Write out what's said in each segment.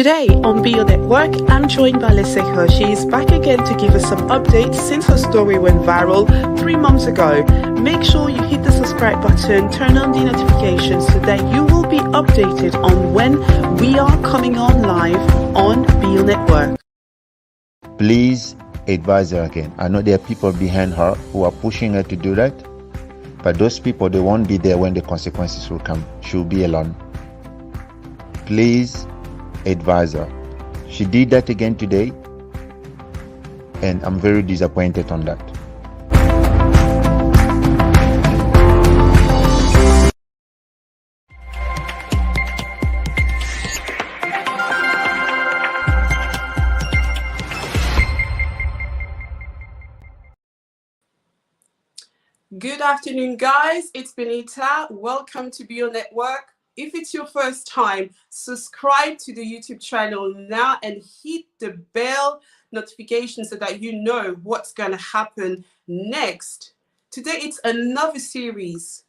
Today on Be Your Network, I'm joined by Lesego. She is back again to give us some updates since her story went viral 3 months ago. Make sure you hit the subscribe button, turn on the notifications so that you will be updated on when we are coming on live on Be Your Network. Please advise her again. I know there are people behind her who are pushing her to do that, but those people, they won't be there when the consequences will come. She'll be alone. Please advise her. She did that again today, and I'm very disappointed on that. Good afternoon, guys. It's Benita. Welcome to Be Your Network. If it's your first time, subscribe to the YouTube channel now and hit the bell notification so that you know what's going to happen next. Today, it's another series.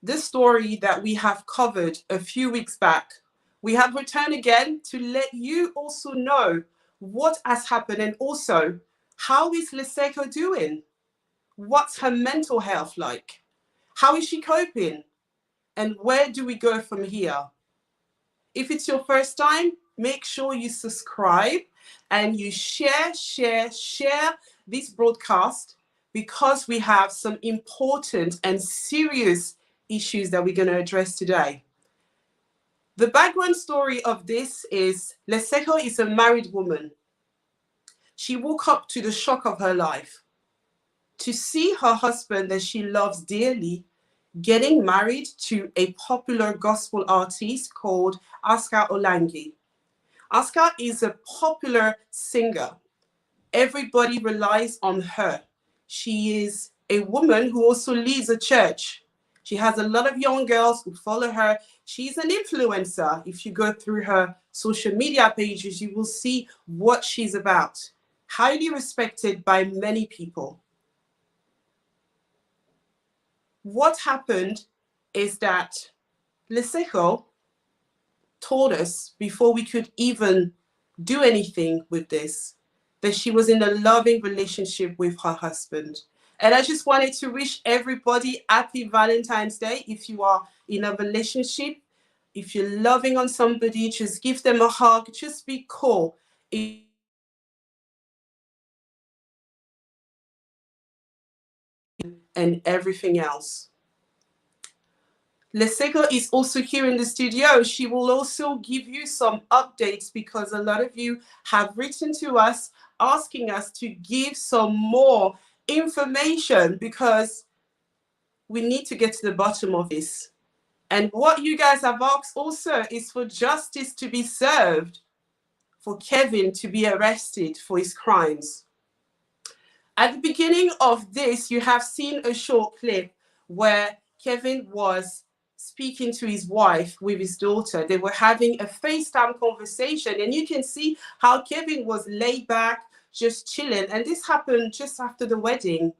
This story that we have covered a few weeks back. We have returned again to let you also know what has happened and also how is Lesego doing? What's her mental health like? How is she coping? And where do we go from here? If it's your first time, make sure you subscribe and you share this broadcast because we have some important and serious issues that we're going to address today. The background story of this is Lesego is a married woman. She woke up to the shock of her life to see her husband that she loves dearly getting married to a popular gospel artist called Acsa Olangi. Acsa is a popular singer. Everybody relies on her. She is a woman who also leads a church. She has a lot of young girls who follow her. She's an influencer. If you go through her social media pages, you will see what she's about. Highly respected by many people. What happened is that Lesego told us before we could even do anything with this, that she was in a loving relationship with her husband. And I just wanted to wish everybody happy Valentine's Day. If you are in a relationship, if you're loving on somebody, just give them a hug, just be cool. And everything else. Lesego is also here in the studio. She will also give you some updates because a lot of you have written to us asking us to give some more information because we need to get to the bottom of this. And what you guys have asked also is for justice to be served, for Kevin to be arrested for his crimes. At the beginning of this, you have seen a short clip where Kevin was speaking to his wife with his daughter. They were having a FaceTime conversation, and you can see how Kevin was laid back, just chilling. And this happened just after the wedding.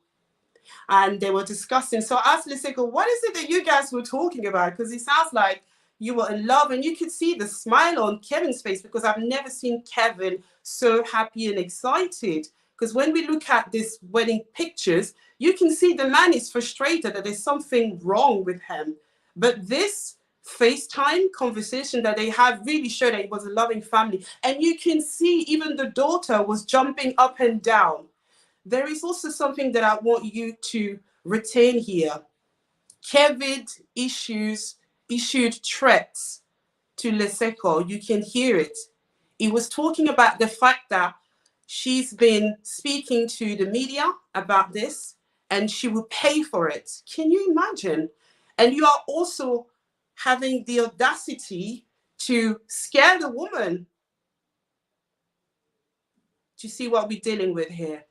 And they were discussing. So I asked Lesego, what is it that you guys were talking about? Because it sounds like you were in love, and you could see the smile on Kevin's face because I've never seen Kevin so happy and excited. Because when we look at these wedding pictures, you can see the man is frustrated that there's something wrong with him. But this FaceTime conversation that they had really showed that it was a loving family. And you can see even the daughter was jumping up and down. There is also something that I want you to retain here. Kevin issued threats to Lesego. You can hear it. He was talking about the fact that she's been speaking to the media about this and she will pay for it. Can you imagine? And you are also having the audacity to scare the woman. Do you see what we're dealing with here?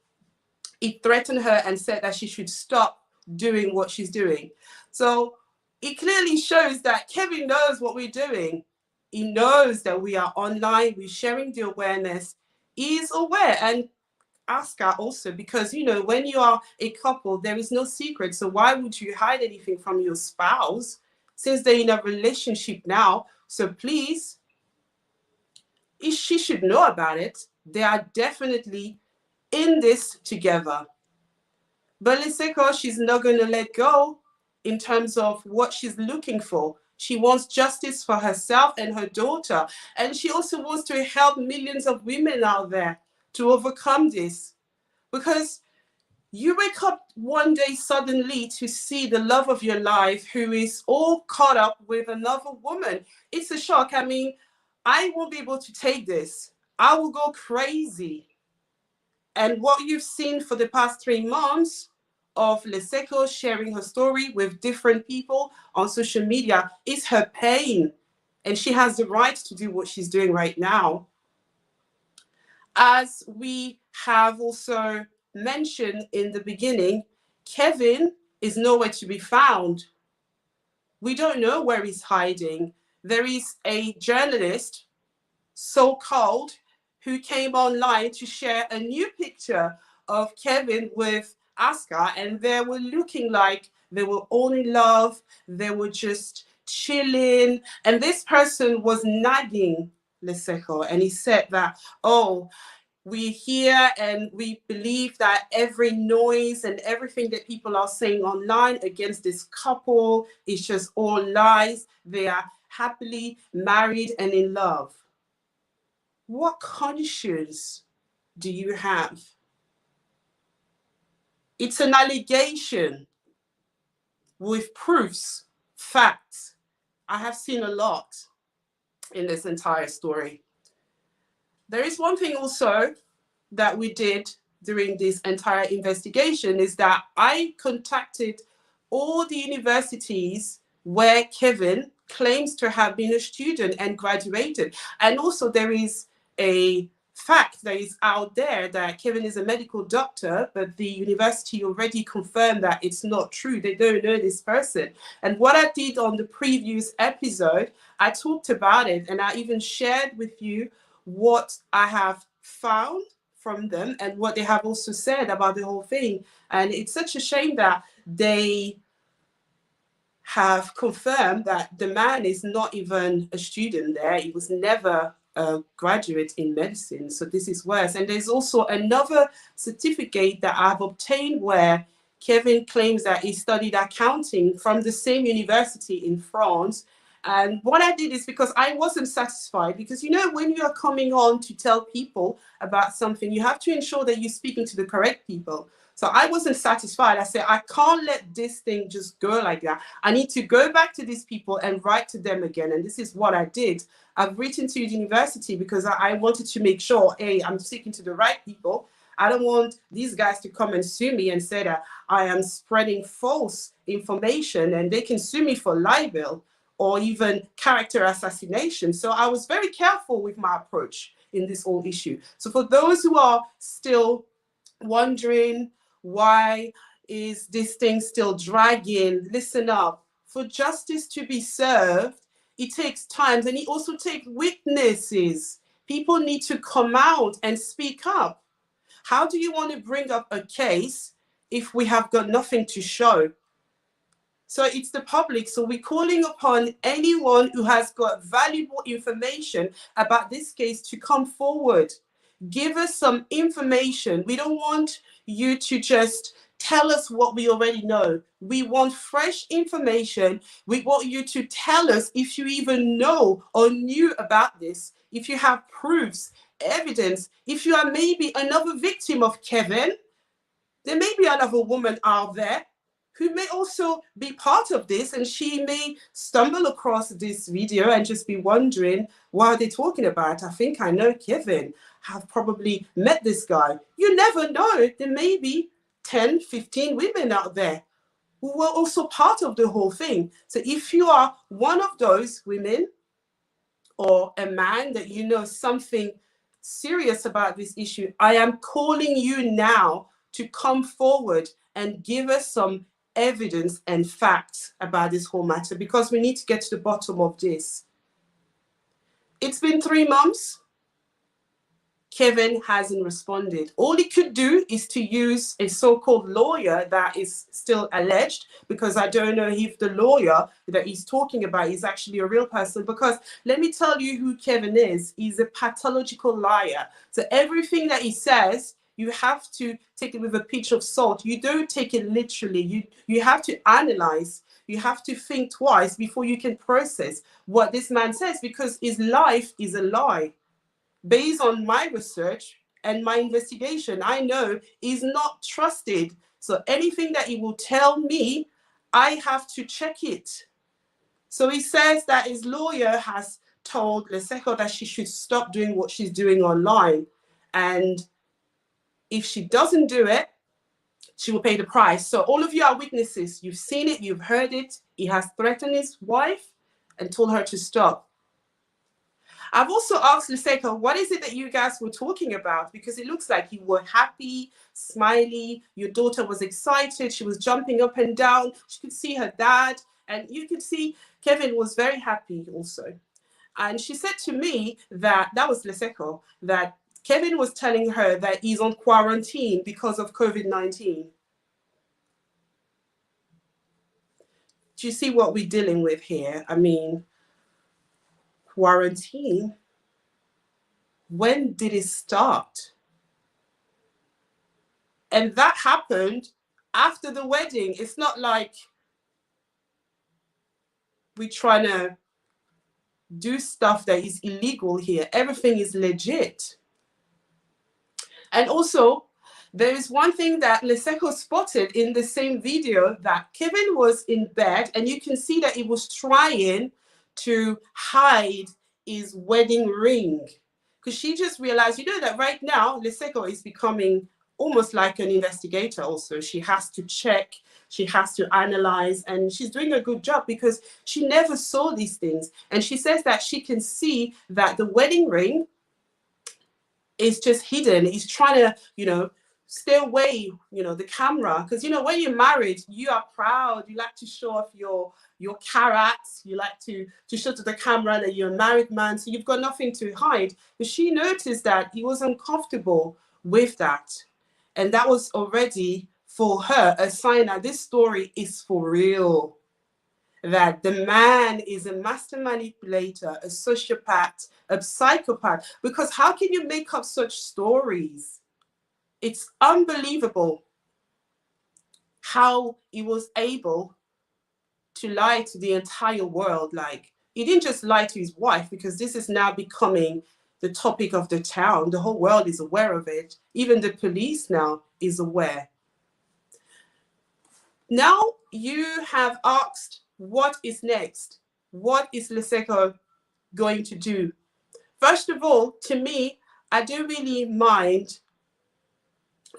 He threatened her and said that she should stop doing what she's doing. So it clearly shows that Kevin knows what we're doing. He knows that we are online, we're sharing the awareness. He is aware, and Acsa also, because, you know, when you are a couple, there is no secret. So why would you hide anything from your spouse since they're in a relationship now? So please, she should know about it. They are definitely in this together. But Lesego, she's not going to let go in terms of what she's looking for. She wants justice for herself and her daughter. And she also wants to help millions of women out there to overcome this. Because you wake up one day suddenly to see the love of your life who is all caught up with another woman. It's a shock. I mean, I won't be able to take this. I will go crazy. And what you've seen for the past 3 months of Lesego sharing her story with different people on social media is her pain. And she has the right to do what she's doing right now. As we have also mentioned in the beginning, Kevin is nowhere to be found. We don't know where he's hiding. There is a journalist, so-called, who came online to share a new picture of Kevin with Acsa, and they were looking like they were all in love. They were just chilling. And this person was nagging Lesego, and he said that, oh, we hear and we believe that every noise and everything that people are saying online against this couple is just all lies. They are happily married and in love. What conscience do you have? It's an allegation with proofs, facts. I have seen a lot in this entire story. There is one thing also that we did during this entire investigation is that I contacted all the universities where Kevin claims to have been a student and graduated. And also there is a fact that is out there that Kevin is a medical doctor, but the university already confirmed that it's not true. They don't know this person. And what I did on the previous episode, I talked about it, and I even shared with you what I have found from them and what they have also said about the whole thing. And it's such a shame that they have confirmed that the man is not even a student there. He was never a graduate in medicine. So this is worse. And there's also another certificate that I've obtained where Kevin claims that he studied accounting from the same university in France. And what I did is because I wasn't satisfied, because, you know, when you are coming on to tell people about something, you have to ensure that you're speaking to the correct people. So I wasn't satisfied. I said, I can't let this thing just go like that. I need to go back to these people and write to them again. And this is what I did. I've written to the university because I wanted to make sure, hey, I'm speaking to the right people. I don't want these guys to come and sue me and say that I am spreading false information, and they can sue me for libel or even character assassination. So I was very careful with my approach in this whole issue. So for those who are still wondering why is this thing still dragging, listen up. For justice to be served, it takes time, and it also takes witnesses. People need to come out and speak up. How do you want to bring up a case if we have got nothing to show? So it's the public. So we're calling upon anyone who has got valuable information about this case to come forward. Give us some information. We don't want you to just tell us what we already know. We want fresh information. We want you to tell us if you even know or knew about this, if you have proofs, evidence, if you are maybe another victim of Kevin. There may be another woman out there who may also be part of this, and she may stumble across this video and just be wondering, what are they talking about? I think I know Kevin. I've probably met this guy. You never know. There may be 10, 15 women out there who were also part of the whole thing. So if you are one of those women or a man that you know something serious about this issue, I am calling you now to come forward and give us some evidence and facts about this whole matter, because we need to get to the bottom of this. It's been 3 months. Kevin hasn't responded. All he could do is to use a so-called lawyer that is still alleged, because I don't know if the lawyer that he's talking about is actually a real person. Because let me tell you who Kevin is. He's a pathological liar. So everything that he says, you have to take it with a pinch of salt. You don't take it literally. You have to analyze. You have to think twice before you can process what this man says, because his life is a lie. Based on my research and my investigation, I know he's not trusted. So anything that he will tell me, I have to check it. So he says that his lawyer has told Lesego that she should stop doing what she's doing online. And if she doesn't do it, she will pay the price. So all of you are witnesses. You've seen it, you've heard it. He has threatened his wife and told her to stop. I've also asked Lesego, what is it that you guys were talking about? Because it looks like you were happy, smiley. Your daughter was excited. She was jumping up and down. She could see her dad. And you could see Kevin was very happy also. And she said to me that was Lesego, that Kevin was telling her that he's on quarantine because of COVID-19. Do you see what we're dealing with here? I mean, quarantine. When did it start? And that happened after the wedding. It's not like we're trying to do stuff that is illegal here. Everything is legit. And also, there is one thing that Lesego spotted in the same video, that Kevin was in bed and you can see that he was trying to hide his wedding ring. Because she just realized, you know, that right now, Lesego is becoming almost like an investigator also. She has to check, she has to analyze, and she's doing a good job because she never saw these things. And she says that she can see that the wedding ring is just hidden. He's trying to, you know, stay away, you know, the camera. Because, you know, when you're married, you are proud. You like to show off your carats. You like to show to the camera that you're a married man. So you've got nothing to hide. But she noticed that he was uncomfortable with that. And that was already, for her, a sign that this story is for real. That the man is a master manipulator, a sociopath, a psychopath. Because how can you make up such stories? It's unbelievable how he was able to lie to the entire world. Like, he didn't just lie to his wife, because this is now becoming the topic of the town. The whole world is aware of it. Even the police now is aware. Now you have asked, what is next? What is Lesego going to do? First of all, to me, I don't really mind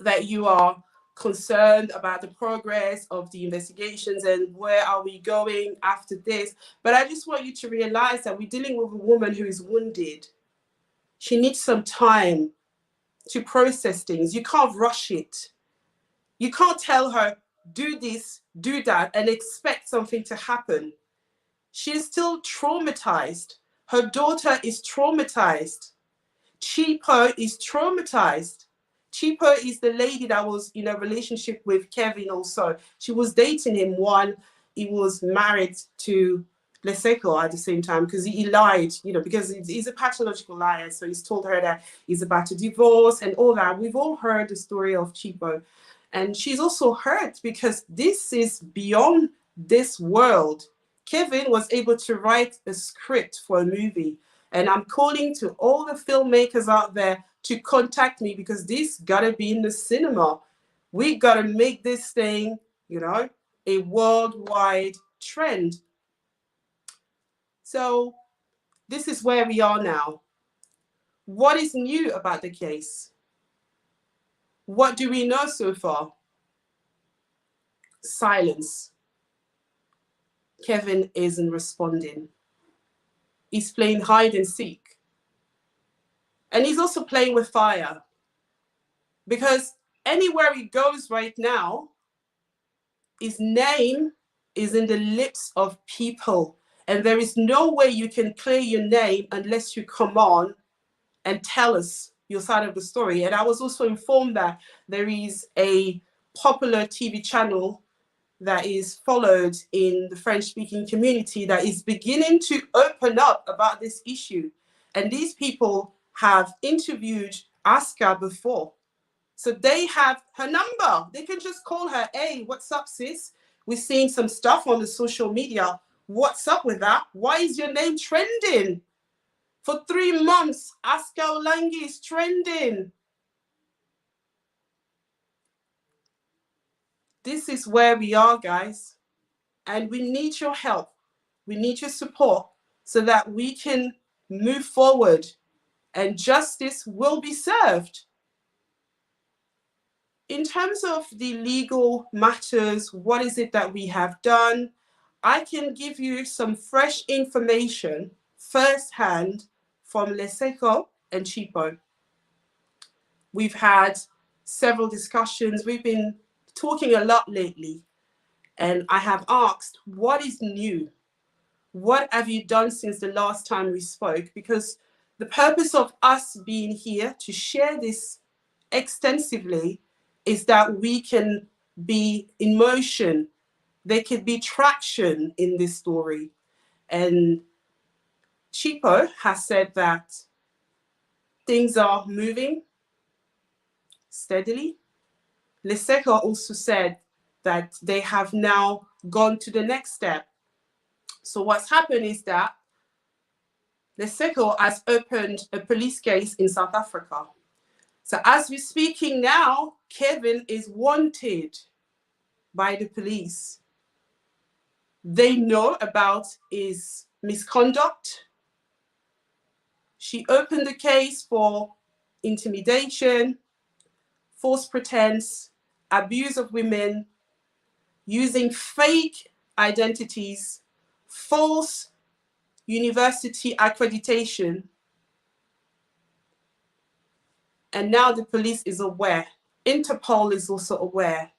that you are concerned about the progress of the investigations and where are we going after this. But I just want you to realize that we're dealing with a woman who is wounded. She needs some time to process things. You can't rush it. You can't tell her, do this, do that, and expect something to happen. She is still traumatized. Her daughter is traumatized. Chipo is traumatized. Chipo is the lady that was in a relationship with Kevin also. She was dating him while he was married to Lesego at the same time, because he lied, you know, because he's a pathological liar. So he's told her that he's about to divorce and all that. We've all heard the story of Chipo. And she's also hurt because this is beyond this world. Kevin was able to write a script for a movie. And I'm calling to all the filmmakers out there to contact me, because this gotta be in the cinema. We gotta make this thing, you know, a worldwide trend. So this is where we are now. What is new about the case? What do we know so far? Silence. Kevin isn't responding. He's playing hide and seek. And he's also playing with fire. Because anywhere he goes right now, his name is in the lips of people. And there is no way you can clear your name unless you come on and tell us your side of the story. And I was also informed that there is a popular TV channel that is followed in the French-speaking community that is beginning to open up about this issue. And these people have interviewed Acsa before. So they have her number. They can just call her, hey, what's up, sis? We're seeing some stuff on the social media. What's up with that? Why is your name trending? For 3 months, Acsa Olangi is trending. This is where we are, guys. And we need your help. We need your support so that we can move forward and justice will be served. In terms of the legal matters, what is it that we have done? I can give you some fresh information firsthand from Lesego and Chipo. We've had several discussions. We've been talking a lot lately. And I have asked, what is new? What have you done since the last time we spoke? Because the purpose of us being here to share this extensively is that we can be in motion. There could be traction in this story. And Chipo has said that things are moving steadily. Lesego also said that they have now gone to the next step. So what's happened is that Lesego has opened a police case in South Africa. So as we're speaking now, Kevin is wanted by the police. They know about his misconduct. She opened the case for intimidation, false pretense, abuse of women, using fake identities, false university accreditation. And now the police is aware. Interpol is also aware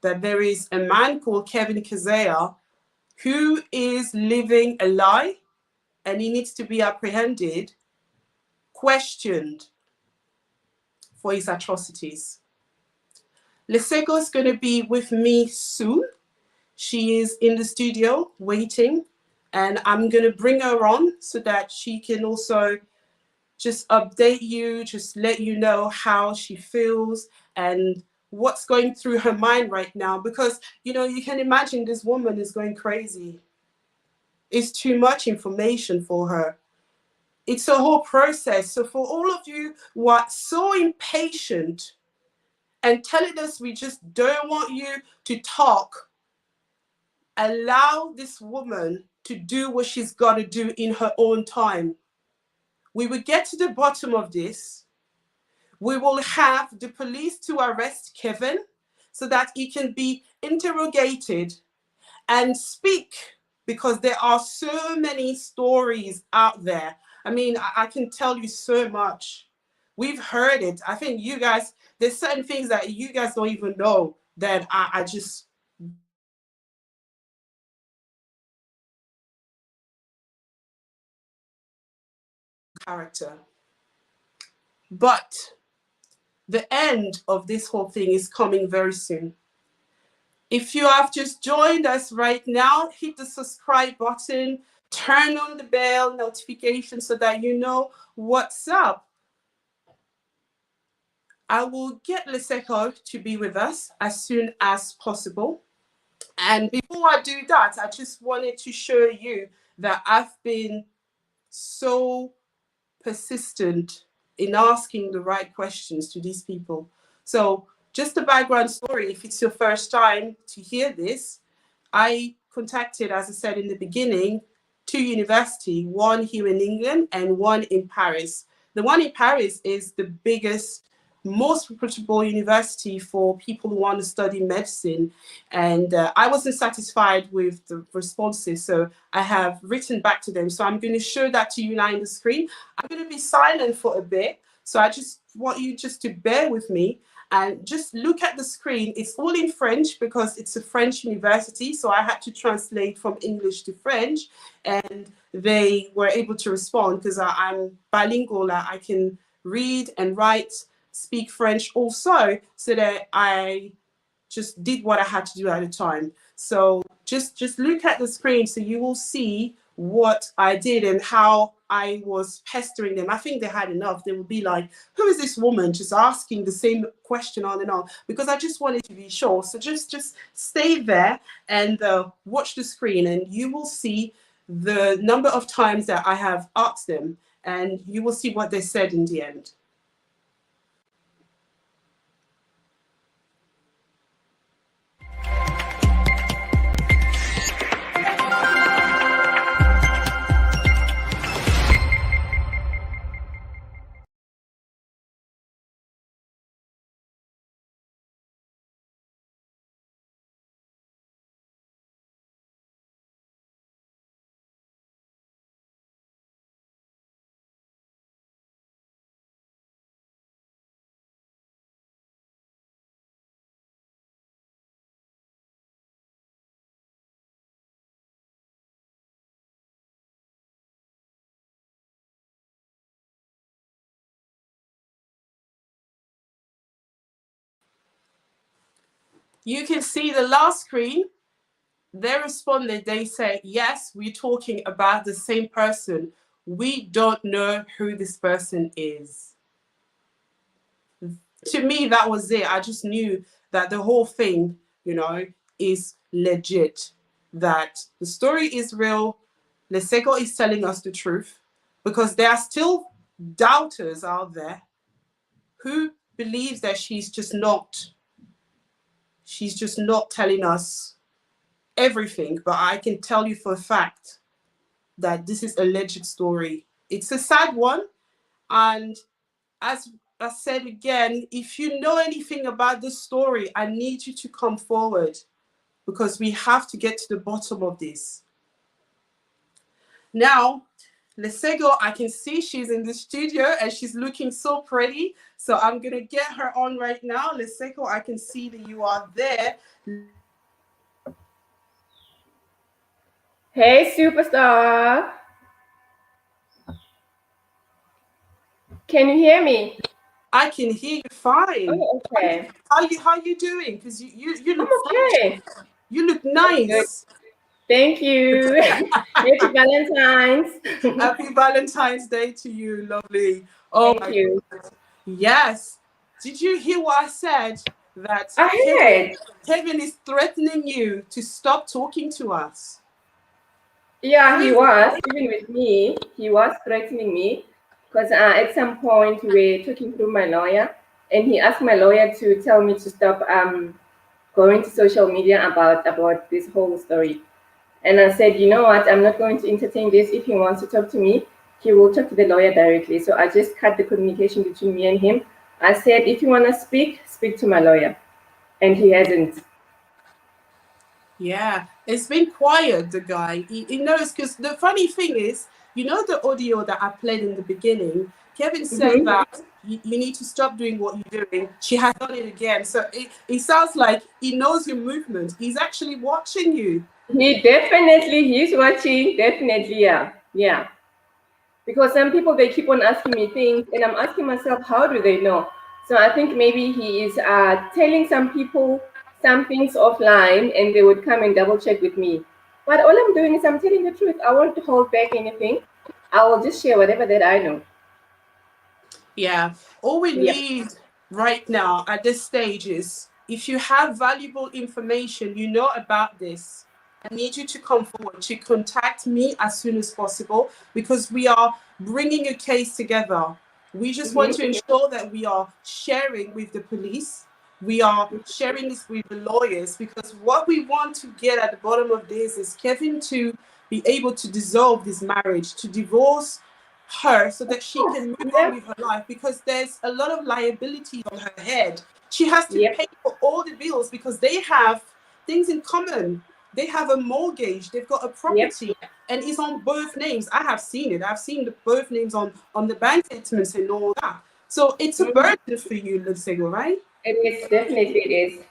that there is a man called Kevin Kaseya who is living a lie and he needs to be apprehended, questioned for his atrocities. Lesego is going to be with me soon. She is in the studio waiting, and I'm going to bring her on so that she can also just update you, just let you know how she feels and what's going through her mind right now. Because, you know, you can imagine this woman is going crazy. It's too much information for her. It's a whole process. So for all of you who are so impatient and telling us we just don't want you to talk, allow this woman to do what she's got to do in her own time. We will get to the bottom of this. We will have the police to arrest Kevin so that he can be interrogated and speak, because there are so many stories out there. I mean, I can tell you so much. We've heard it. I think you guys, there's certain things that you guys don't even know that I just character. But the end of this whole thing is coming very soon. If you have just joined us right now, hit the subscribe button, turn on the bell notification so that you know what's up. I will get Lesego to be with us as soon as possible. And before I do that, I just wanted to show you that I've been so persistent in asking the right questions to these people. So just a background story, if it's your first time to hear this, I contacted, as I said in the beginning, 2 universities, one here in England and one in Paris. The one in Paris is the biggest, most reputable university for people who want to study medicine. And I wasn't satisfied with the responses, so I have written back to them. So I'm going to show that to you now on the screen. I'm going to be silent for a bit, so I just want you just to bear with me and just look at the screen. It's all in French because it's a French university, so I had to translate from English to French, and they were able to respond because I'm bilingual. I can read and write, speak French also, so that I just did what I had to do at the time. So just look at the screen so you will see what I did and how I was pestering them. I think they had enough. They would be like, who is this woman just asking the same question on and on? Because I just wanted to be sure. So just stay there and watch the screen, and you will see the number of times that I have asked them, and you will see what they said in the end. You can see the last screen. They responded, they say, yes, we're talking about the same person. We don't know who this person is. To me, that was it. I just knew that the whole thing, is legit, that the story is real. Lesego is telling us the truth, because there are still doubters out there who believes that she's just not telling us everything. But I can tell you for a fact that this is a legit story. It's a sad one. And as I said again, if you know anything about this story, I need you to come forward, because we have to get to the bottom of this. Now, Lesego, I can see she's in the studio and she's looking so pretty. So I'm going to get her on right now. Lesego, I can see that you are there. Hey, superstar. Can you hear me? I can hear you fine. Oh, okay. How you doing? Because you look okay. Fine. You look nice. Thank you. Happy Valentine's. Happy Valentine's Day to you, lovely. Thank you. God. Yes. Did you hear what I said? That Kevin is threatening you to stop talking to us. Yeah, he was. Even with me, he was threatening me. Because at some point we were talking through my lawyer, and he asked my lawyer to tell me to stop going to social media about this whole story. And I said, you know what, I'm not going to entertain this. If he wants to talk to me, he will talk to the lawyer directly. So I just cut the communication between me and him. I said, if you want to speak to my lawyer. And he hasn't. Yeah, it's been quiet, the guy. He knows, because the funny thing is, the audio that I played in the beginning, Kevin said that you need to stop doing what you're doing. She has done it again. So it sounds like he knows your movement. He's actually watching you. He's watching, definitely, yeah. Because some people, they keep on asking me things, and I'm asking myself, how do they know? So I think maybe he is telling some people some things offline, and they would come and double check with me. But all I'm doing is I'm telling the truth. I won't hold back anything. I will just share whatever that I know. Yeah. All we need right now at this stage is, if you have valuable information, about this, I need you to come forward, to contact me as soon as possible, because we are bringing a case together. We just want to ensure that we are sharing with the police. We are sharing this with the lawyers, because what we want to get at the bottom of this is Kevin to be able to dissolve this marriage, to divorce her, so that she can move on with her life, because there's a lot of liability on her head. She has to pay for all the bills, because they have things in common. They have a mortgage, they've got a property, and it's on both names. I have seen it. I've seen both names on the bank statements and all that. So it's a burden for you, Lesego, right? It is, definitely it is.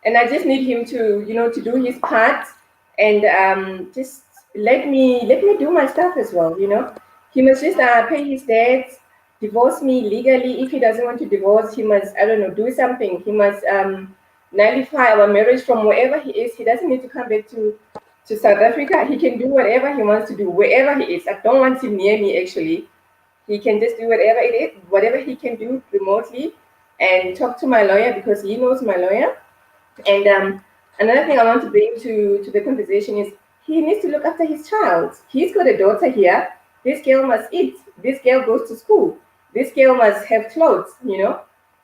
And I just need him to, to do his part, and just let me do my stuff as well, He must just pay his debts, divorce me legally. If he doesn't want to divorce, he must, I don't know, do something. He must nullify our marriage from wherever he is. He doesn't need to come back to South Africa. He can do whatever he wants to do wherever he is. I don't want him near me actually. He can just do whatever it is, whatever he can do remotely, and talk to my lawyer because he knows my lawyer. And another thing I want to bring to the conversation is he needs to look after his child. He's got a daughter here. This girl must eat. This girl goes to school. This girl must have clothes, you know.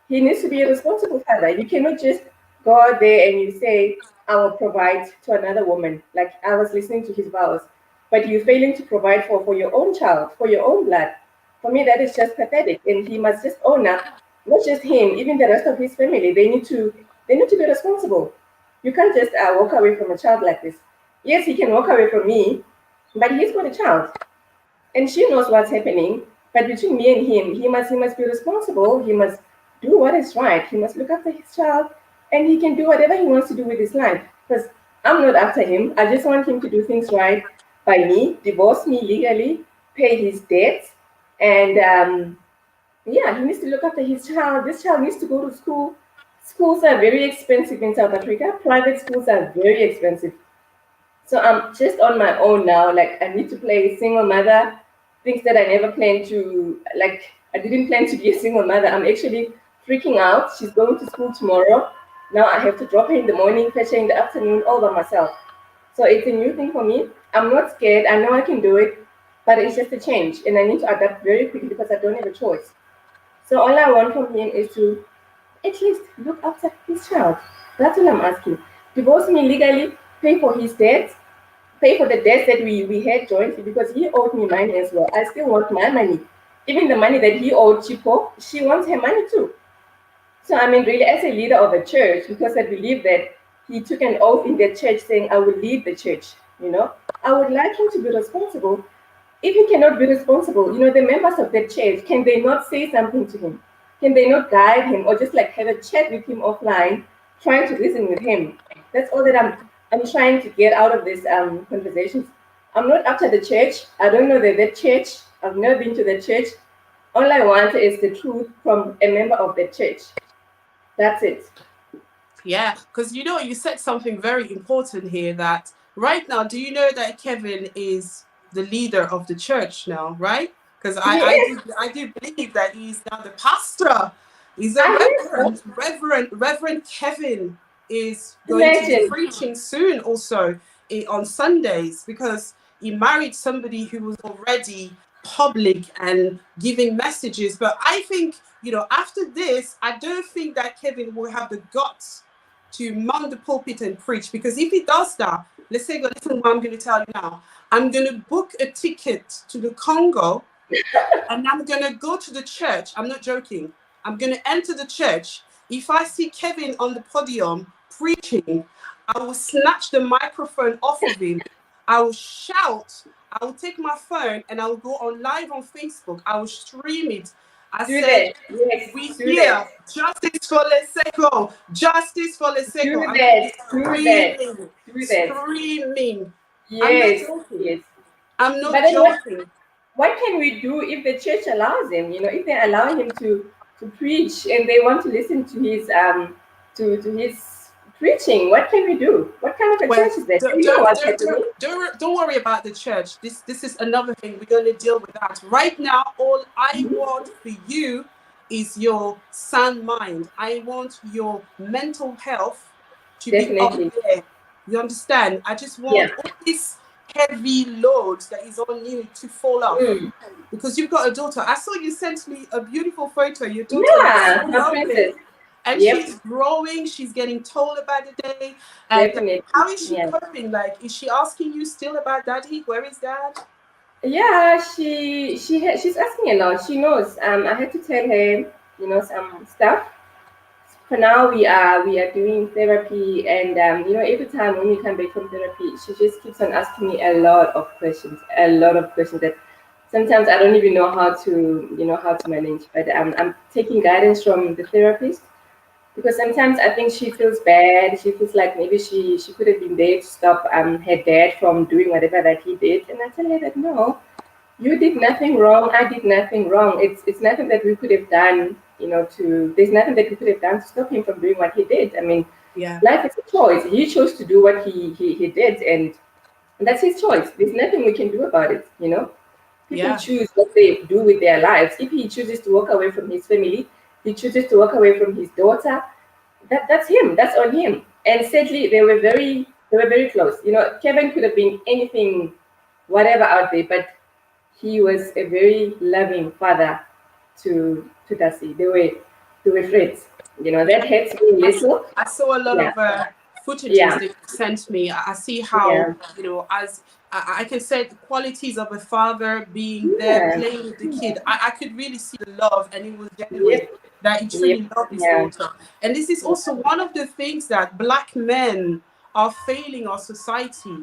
He needs to be a responsible father. You cannot just go out there and you say, I will provide to another woman. Like I was listening to his vows. But you're failing to provide for your own child, for your own blood. For me, that is just pathetic. And he must just own up, not just him, even the rest of his family. They need to be responsible. You can't just walk away from a child like this. Yes, he can walk away from me, but he's got a child, and she knows what's happening. But between me and him, he must be responsible. He must do what is right. He must look after his child, and he can do whatever he wants to do with his life. Because I'm not after him. I just want him to do things right by me, divorce me legally, pay his debts, and yeah, he needs to look after his child. This child needs to go to school. Schools are very expensive in South Africa. Private schools are very expensive. So I'm just on my own now. Like I need to play single mother, things that I never planned to. Like I didn't plan to be a single mother. I'm actually freaking out. She's going to school tomorrow. Now I have to drop her in the morning, fetch her in the afternoon, all by myself. So it's a new thing for me. I'm not scared. I know I can do it, but it's just a change, and I need to adapt very quickly because I don't have a choice. So all I want from him is to at least look after his child. That's all I'm asking. Divorce me legally, pay for his debts, pay for the debts that we had jointly because he owed me money as well. I still want my money. Even the money that he owed Chipo, she wants her money too. So I mean, really, as a leader of a church, because I believe that he took an oath in the church saying, I will lead the church, you know, I would like him to be responsible. If he cannot be responsible, the members of the church, can they not say something to him? Can they not guide him or just like have a chat with him offline, trying to reason with him? That's all that I'm trying to get out of these conversations. I'm not after the church. I don't know the church. I've never been to the church. All I want is the truth from a member of the church. That's it. Yeah, because you said something very important here that right now, do you know that Kevin is the leader of the church now, right? Because I do believe that he's now the pastor. He's a Reverend Kevin is going to be preaching soon also on Sundays because he married somebody who was already public and giving messages. But I think, after this, I don't think that Kevin will have the guts to mount the pulpit and preach, because if he does that, listen what I'm going to tell you now. I'm going to book a ticket to the Congo and I'm going to go to the church. I'm not joking. I'm going to enter the church. If I see Kevin on the podium preaching, I will snatch the microphone off of him. I will shout. I will take my phone and I will go on live on Facebook. I will stream it. I said, we hear justice for Lesego, justice for Lesego. Screaming. Yes, I'm not joking. What can we do if the church allows him? If they allow him to preach and they want to listen to his to his preaching, what can we do? What kind of a church is that? Don't worry about the church. This is another thing. We're going to deal with that. Right now, all I want for you is your sound mind. I want your mental health to be up there. You understand? I just want all this heavy load that is on you to fall off. Because you've got a daughter. I saw you sent me a beautiful photo. Your daughter is so lovely. And she's growing, she's getting taller by the day. And how is she coping? Like, is she asking you still about daddy? Where is dad? Yeah, she's asking a lot. She knows. I had to tell her, some stuff. For now, we are doing therapy, and every time when we come back from therapy, she just keeps on asking me a lot of questions that sometimes I don't even know how to manage. But I'm taking guidance from the therapist. Because sometimes I think she feels bad. She feels like maybe she could have been there to stop her dad from doing whatever that he did. And I tell her that no, you did nothing wrong, I did nothing wrong. It's nothing that we could have done, there's nothing that we could have done to stop him from doing what he did. I mean, Yeah. life is a choice. He chose to do what he did, and that's his choice. There's nothing we can do about it, People Yeah. choose what they do with their lives. If he chooses to walk away from his family, he chooses to walk away from his daughter, that's him. That's on him. And sadly, they were very close. Kevin could have been anything, whatever out there, but he was a very loving father to Dasi. They were friends. That hurts me a little. I saw a lot Yeah, of footages yeah, that you sent me. I see yeah, how, as I can say the qualities of a father being there, yeah. playing with the kid. I could really see the love, and it was genuine, Yep, that he yep, truly loved his yeah, daughter. And this is yeah. also one of the things that Black men are failing our society,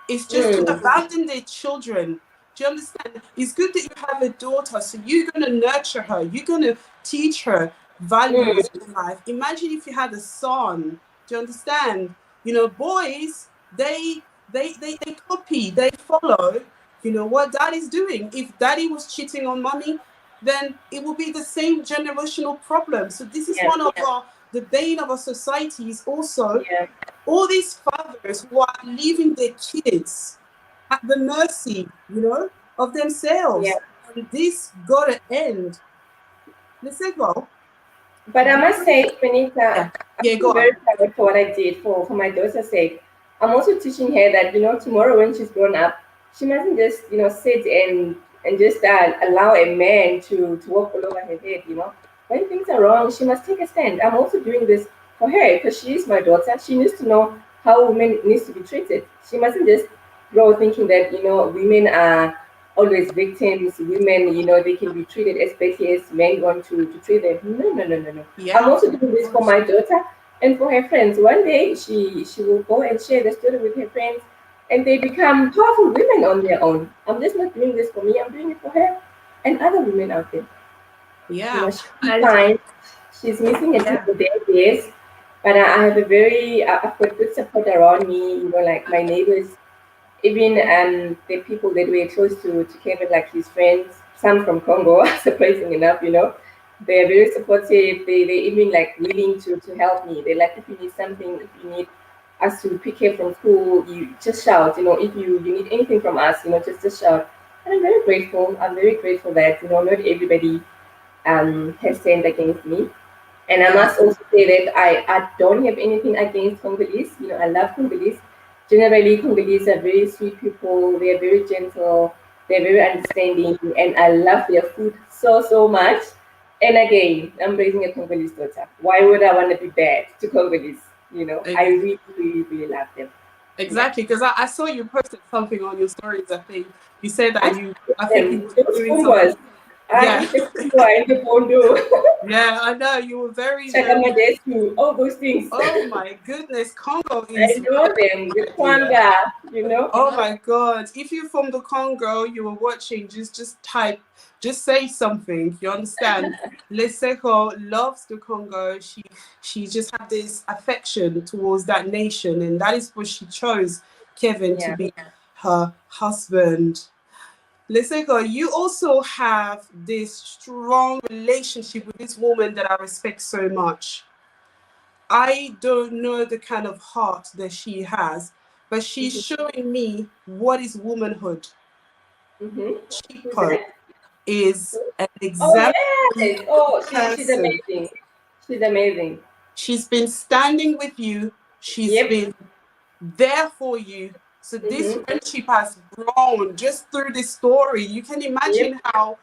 is just to Mm, abandon their children. Do you understand? It's good that you have a daughter, so you're going to nurture her, you're going to teach her values mm, in life. Imagine if you had a son. Do you understand? Boys, they copy, they follow, what daddy's doing. If daddy was cheating on mommy, then it will be the same generational problem. So this is yeah, one of the bane of our society, is also yeah, all these fathers who are leaving their kids at the mercy, of yeah. themselves. And this gotta end. Lesego, But I must you, say, Benita, yeah, I yeah, go feel very on. proud for what I did for my daughter's sake. I'm also teaching her that, tomorrow when she's grown up, she mustn't just, sit and just allow a man to walk all over her head. When things are wrong, she must take a stand. I'm also doing this for her because she is my daughter. She needs to know how women needs to be treated. She mustn't just grow thinking that, women are always victims. Women, they can be treated as petty as men want to treat them. No, no, no, no, no. I'm Yeah, also doing this for my daughter and for her friends. One day she will go and share the story with her friends, and they become powerful women on their own. I'm just not doing this for me. I'm doing it for her and other women out there. yeah, She'll be and fine. She's missing a yeah, few days, yes, but I have a I've got good support around me. Like my neighbors, even the people that were close to Kevin, like his friends, some from Congo, surprising enough, they're very supportive. They even like willing to help me. They like, if you need something, if you need us to pick her from school, you just shout. If you need anything from us, just shout. And I'm very grateful. I'm very grateful that not everybody has turned against me. And I yeah, must also say that I don't have anything against Congolese. I love Congolese. Generally, Congolese are very sweet people. They are very gentle. They're very understanding. And I love their food so, so much. And again, I'm raising a Congolese daughter. Why would I want to be bad to Congolese? I ex- really, really, really love them. Yeah. exactly. Because I saw you posted something on your stories. I think you said I that eat I think you them. were Those doing Pumbas. something. I Yeah, eat the Pumba and the Bondo. yeah, I know you were very, very. Chakamadesu. All those things. Oh my goodness, Congo I is know them. The dear. Kwanga. Oh my God. If you're from the Congo, you were watching, just type, just say something. You understand? Lesego loves the Congo. She just had this affection towards that nation, and that is what she chose Kevin to Yeah. be her husband. Lesego, you also have this strong relationship with this woman that I respect so much. I don't know the kind of heart that she has, but she's Mm-hmm. showing me what is womanhood. Mm-hmm. Who's Chico that? is an Oh exemplary yes. Oh, she's person. amazing. She's amazing. She's been standing with you. She's Yep. been there for you. So this Mm-hmm. friendship has grown just through this story. You can Yep. imagine how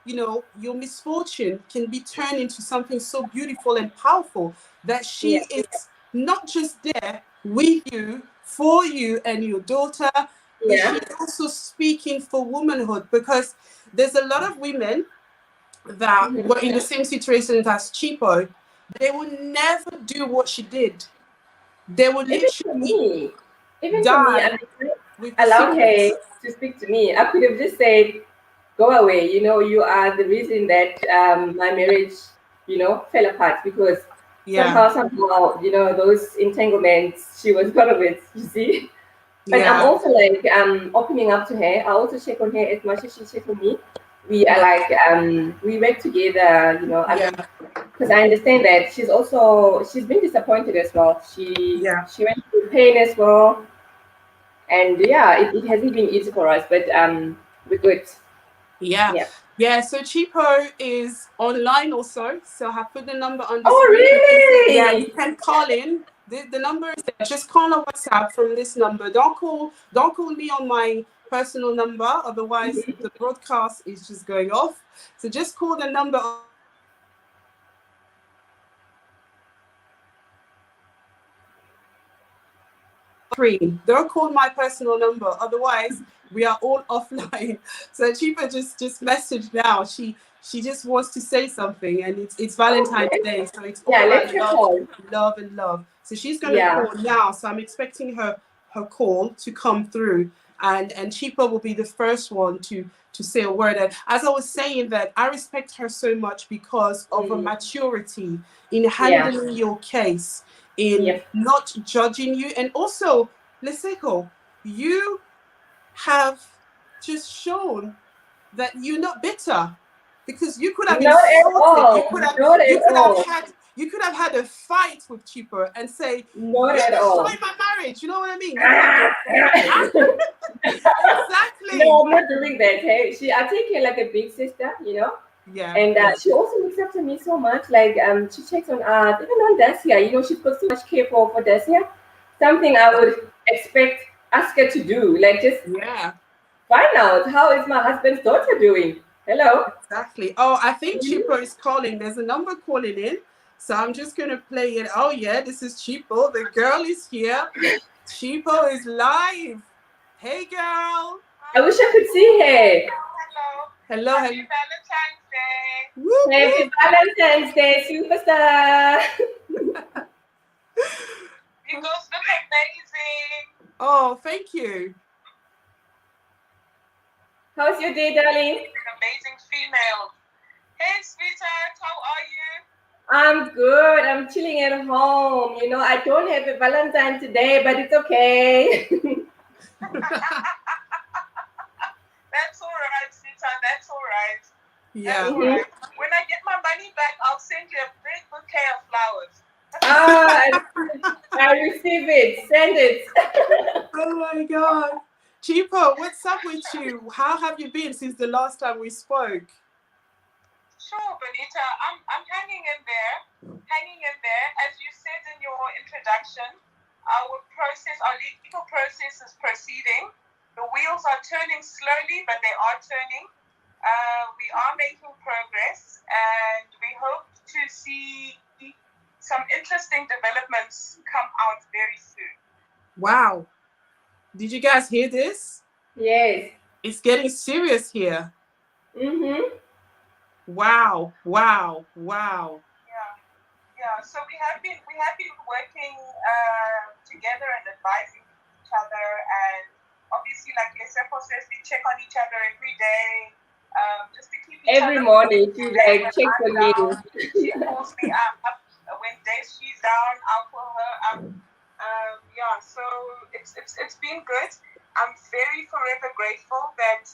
your misfortune can be turned into something so beautiful and powerful, that Yeah. she is not just there with you, for you and your daughter, but Yeah. she's also speaking for womanhood, because there's a lot of women that Mm-hmm. were in the same situation as Chipo. They will never do what she did. They will Even for literally me, I die mean, with the allowed her secrets. to speak to me. I could have just said, "Go away." You are the reason that my marriage, fell apart because Yeah, somehow, those entanglements, she was part of it. You see. But I'm Yeah. also like opening up to her. I also check on her as much as she checks on me. We are like we work together, you know. I Yeah. mean, because I understand that she's been disappointed as well. Yeah. She went through pain as well, and yeah, it hasn't been easy for us, but we're good. Yeah. Yeah. Yeah. So Chipo is online also. So I have put the number on the Oh screen. Yeah, really? you can call in. The number is there. Just call on WhatsApp from this number. Don't call me on my personal number, otherwise the broadcast is just going off. So just call the number on screen. Don't call my personal number, otherwise we are all offline. So Chipa just messaged now. She just wants to say something, and it's Valentine's Day, so it's all Yeah, about let's her love, call. love and love. So she's gonna Yeah. call now. So I'm expecting her call to come through, and Chipa will be the first one to say a word. And as I was saying, that I respect her so much because of her maturity in handling your case, in not judging you, and also Lesego, you have just shown that you're not bitter, because you could have Not at insulted, all. Not at all. you could have had a fight with Chipo and say, Not you're at all. destroying my marriage. You know what I mean? Exactly. No, I'm not doing that. Hey, I take her like a big sister, you know. Yeah. And she also looks after me so much. Like she checks on even on Dacia. You know, she's got so much care for Dacia. Something I would expect ask her to do. Like just find out how is my husband's daughter doing. Hello. Exactly. Oh, I think Chipo is calling. There's a number calling in. So I'm just going to play it. Oh, yeah, this is Chipo. The girl is here. Chipo is live. Hey, girl. I wish I could see her. Hello. Happy Valentine's Day. Woo, Happy woo. Valentine's Day, superstar. You girls look amazing. Oh, thank you. How's your day, darling? Amazing female. Hey, sweetheart, how are you? I'm good. I'm chilling at home. You know, I don't have a Valentine today, but it's okay. That's all right, sweetheart. That's all right. Yeah. That's all right. When I get my money back, I'll send you a big bouquet of flowers. I receive it. Send it. Oh, my God. Chipo, what's up with you? How have you been since the last time we spoke? Sure, Benita. I'm hanging in there. As you said in your introduction, our legal process is proceeding. The wheels are turning slowly, but they are turning. We are making progress, and we hope to see some interesting developments come out very soon. Wow. Did you guys hear this? Yes. It's getting serious here. Mm-hmm. Wow. Yeah. So we have been working together and advising each other, and obviously, like Lesego says, we check on each other every day, just to keep each every other morning. She like check on me. She calls me up when days she's down. I'll call her up. Yeah. So it's been good. I'm very forever grateful that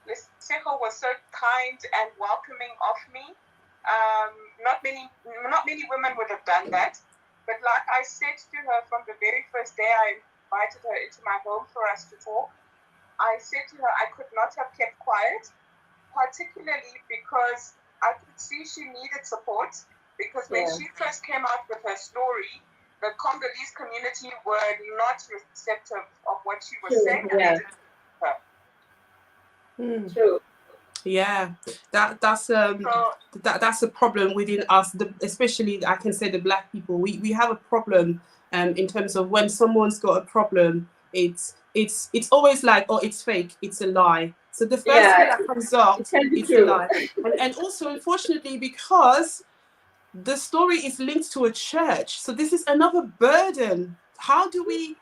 Lesego was so kind and welcoming of me. Not many women would have done that, but like I said to her from the very first day I invited her into my home for us to talk, I said to her I could not have kept quiet, particularly because I could see she needed support, because when she first came out with her story, the Congolese community were not receptive of what she was saying. True. Yeah, that's a problem within us, especially I can say the Black people. We have a problem in terms of when someone's got a problem, it's always like, oh, it's fake, it's a lie. So the first thing that comes up, it's a lie. And also, unfortunately, because the story is linked to a church, so this is another burden. How do we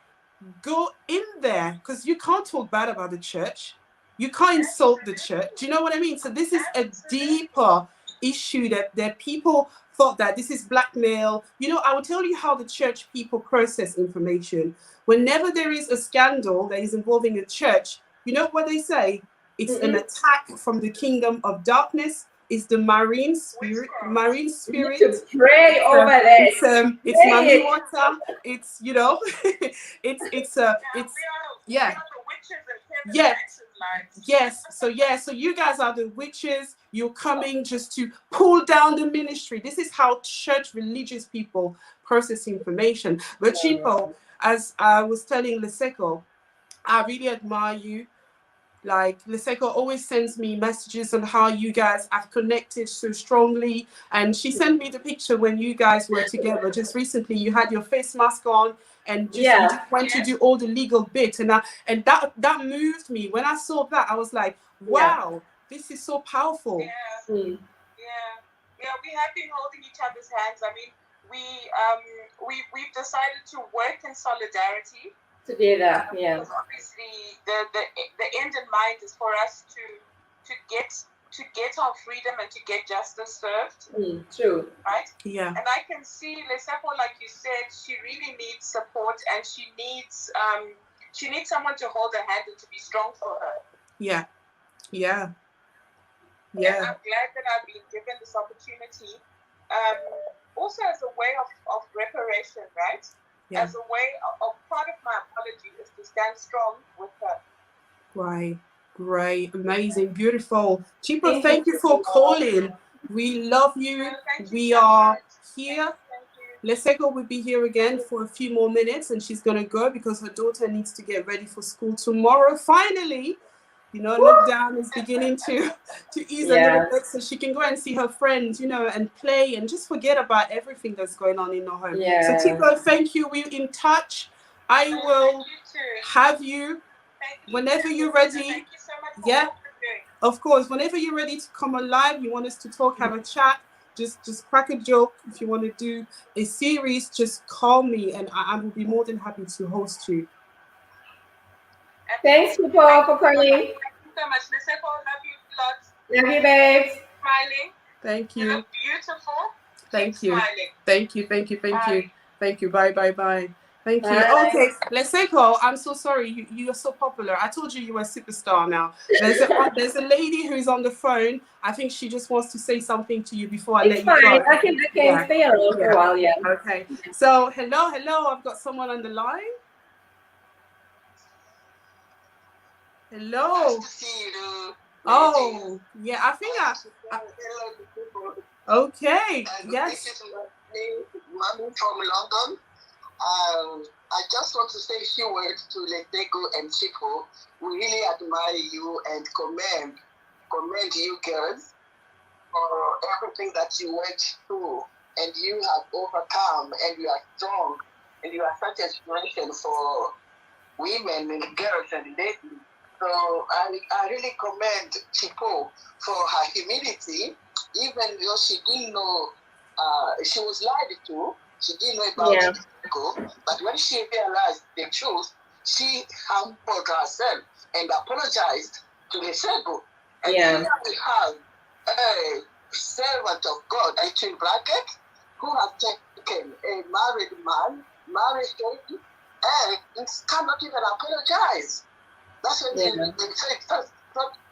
go in there? Because you can't talk bad about the church. You can't insult the church. Do you know what I mean? So this is a deeper issue that people thought that this is blackmail. You know, I will tell you how the church people process information. Whenever there is a scandal that is involving a church, you know what they say? It's an attack from the kingdom of darkness. It's the marine spirit. You need to pray over that. It's mommy water. It's, you know, it's yeah. Yes. So you guys are the witches. You're coming just to pull down the ministry. This is how church religious people process information. But Chipo, as I was telling Lesego, I really admire you. Like, Lesego always sends me messages on how you guys have connected so strongly. And she sent me the picture when you guys were together just recently. You had your face mask on and just, you just went to do all the legal bits. And that moved me. When I saw that, I was like, wow, this is so powerful. Yeah, we have been holding each other's hands. I mean, we've decided to work in solidarity. Together, yeah. Obviously, the end in mind is for us to get our freedom and to get justice served. True. Right? Yeah. And I can see Lesego, like you said, she really needs support, and she needs someone to hold her hand and to be strong for her. Yeah. Yeah. And I'm glad that I've been given this opportunity. Also as a way of reparation, right? Yeah. As a way of part of my apology is to stand strong with her. Right. Great. Amazing. Beautiful. Chipo, thank you for calling. We love you. We are here. Lesego will be here again for a few more minutes, and she's going to go because her daughter needs to get ready for school tomorrow. Finally, you know, lockdown is beginning to ease a little bit, so she can go and see her friends, you know, and play and just forget about everything that's going on in her home. So Chipo, thank you. We're in touch. I will have you whenever you're ready. Thank you so much for what you're doing. Of course, whenever you're ready to come on live, you want us to talk, have a chat, just crack a joke. If you want to do a series, just call me and I will be more than happy to host you. Thanks, Chipo, for calling. Thank you so much. Lesego, love you lots. Love you, babes. Smiling. Thank you. You look beautiful. Thank Keep you. smiling. Thank you. Thank you. Bye. Thank you. Bye. Okay, Lesego, I'm so sorry. You are so popular. I told you were a superstar now. There's a lady who's on the phone. I think she just wants to say something to you before I let you go. I can stay around for a while, Okay. So, hello. I've got someone on the line. Hello. Nice to see you. Oh, yeah. I think okay. Yes. This is Mami from London. I just want to say a few words to Lesego and Chipo. We really admire you and commend you girls for everything that you went through, and you have overcome, and you are strong, and you are such an inspiration for women and girls and ladies. So I really commend Chipo for her humility, even though she didn't know, she was lied to. She didn't know about Lesego, but when she realized the truth, she humbled herself and apologized to Lesego. And here we have a servant of God, between brackets, who has taken a married man, married lady, and cannot even apologize. That's when they say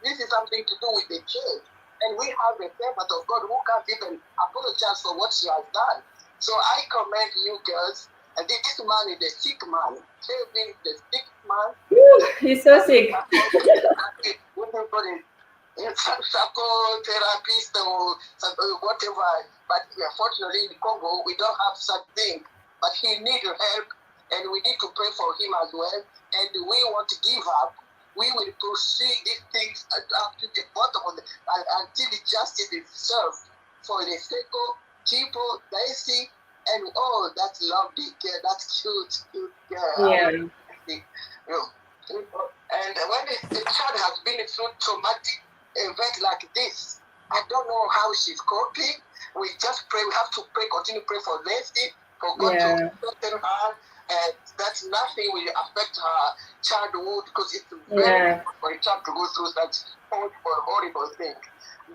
this is something to do with the church. And we have a servant of God who can't even apologize for what she has done. So I commend you girls. And this man is a sick man. Kevin, the sick man. He's so sick. Psychotherapist or whatever. But unfortunately in Congo, we don't have such thing. But he needs help, and we need to pray for him as well. And we want to give up. We will pursue these things up to the bottom of until the justice is served for Lesego, Chipo, Daisy, and all that lovely girl, that cute girl. Yeah. And when a child has been through traumatic event like this, I don't know how she's coping. We just pray. We have to pray. Continue to pray for Leslie, for God to strengthen her, and that nothing will affect her childhood, because it's very hard for a child to go through such horrible thing.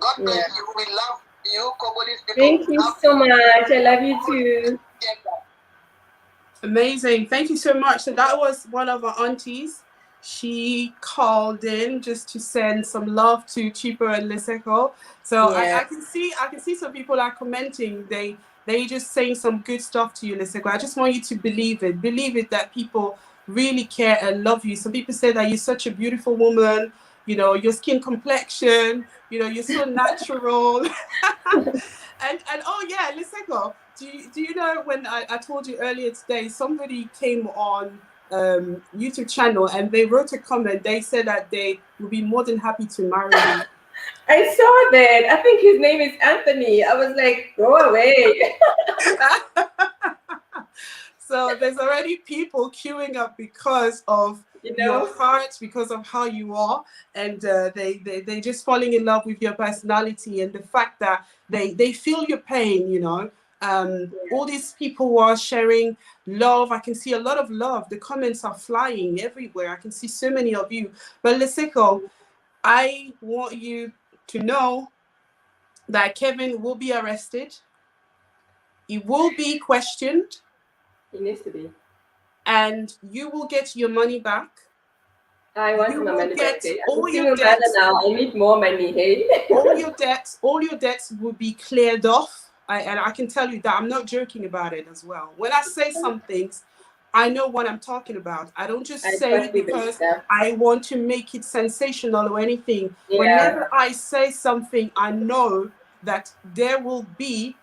God bless you. We love you Congolese people. Thank you so much. I love you too. Amazing. Thank you so much. So that was one of our aunties. She called in just to send some love to Chipo and Lesego. So Yeah. I can see some people are commenting. They just saying some good stuff to you, Lesego. I just want you to believe it. Believe it that people really care and love you. Some people say that you're such a beautiful woman. You know, your skin complexion. You know, you're so natural. and oh yeah, Lesego. Do you know when I told you earlier today, somebody came on YouTube channel and they wrote a comment. They said that they would be more than happy to marry you. I saw that. I think his name is Anthony. I was like, go away. So there's already people queuing up because of your heart, because of how you are, and they just falling in love with your personality and the fact that they feel your pain, you know. All these people who are sharing love, I can see a lot of love. The comments are flying everywhere. I can see so many of you. But Lesego, I want you to know that Kevin will be arrested. He will be questioned. He needs to be. And you will get your money back. I want my money back. Hey? I'm a single mother now. I need more money. Hey, all your debts will be cleared off. And I can tell you that I'm not joking about it as well. When I say some things, I know what I'm talking about. I don't just say it because I want to make it sensational or anything. Yeah. Whenever I say something, I know that there will be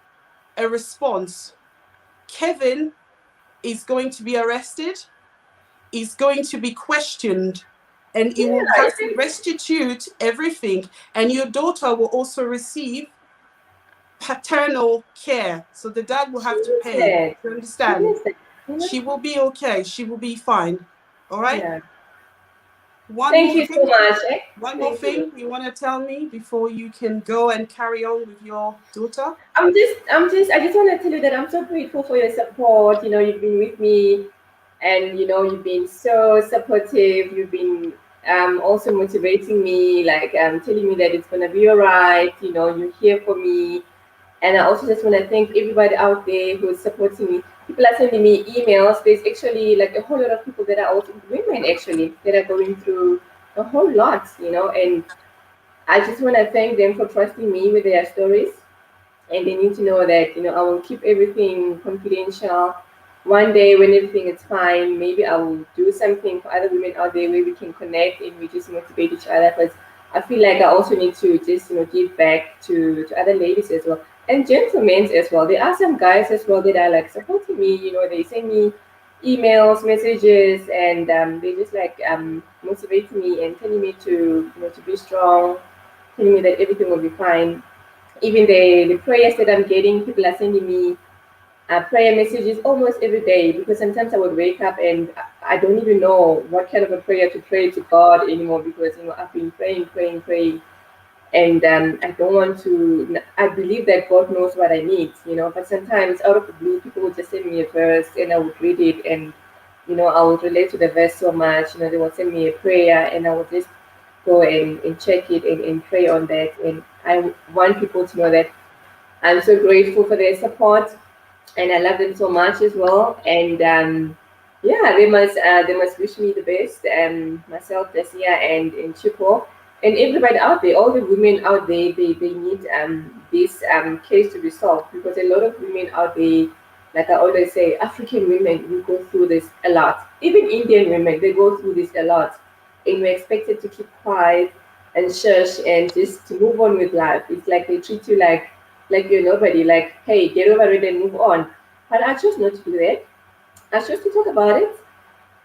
a response. Kevin is going to be arrested. Is going to be questioned, and he will have to restitute everything, and your daughter will also receive paternal care, so the dad will have to pay. You understand? She will be okay. She will be fine. All right. Yeah. Thank you so much. One more thing you want to tell me before you can go and carry on with your daughter? I just want to tell you that I'm so grateful for your support. You know, you've been with me, and you know, you've been so supportive. You've been also motivating me, like telling me that it's gonna be all right. You know, you're here for me. And I also just want to thank everybody out there who's supporting me. People are sending me emails. There's actually like a whole lot of people that are also women actually that are going through a whole lot, you know. And I just want to thank them for trusting me with their stories. And they need to know that, you know, I will keep everything confidential. One day when everything is fine, maybe I will do something for other women out there where we can connect and we just motivate each other. Because I feel like I also need to just, you know, give back to other ladies as well. And gentlemen as well. There are some guys as well that are like supporting me. You know, they send me emails, messages, and they just like motivating me and telling me to, you know, to be strong, telling me that everything will be fine. Even the prayers that I'm getting, people are sending me prayer messages almost every day, because sometimes I would wake up and I don't even know what kind of a prayer to pray to God anymore, because, you know, I've been praying, and I don't want to. I believe that God knows what I need, you know. But sometimes, out of the blue, people will just send me a verse, and I would read it, and you know, I would relate to the verse so much. You know, they will send me a prayer, and I would just go and check it and pray on that. And I want people to know that I'm so grateful for their support, and I love them so much as well. And yeah, they must wish me the best. Myself, Kaseya, and Chipo, and everybody out there, all the women out there, they need this case to be solved, because a lot of women out there, like I always say, African women, we go through this a lot. Even Indian women, they go through this a lot, and we're expected to keep quiet and shush and just to move on with life. It's like they treat you like you're nobody. Like, hey, get over it and move on. But I chose not to do that. I chose to talk about it,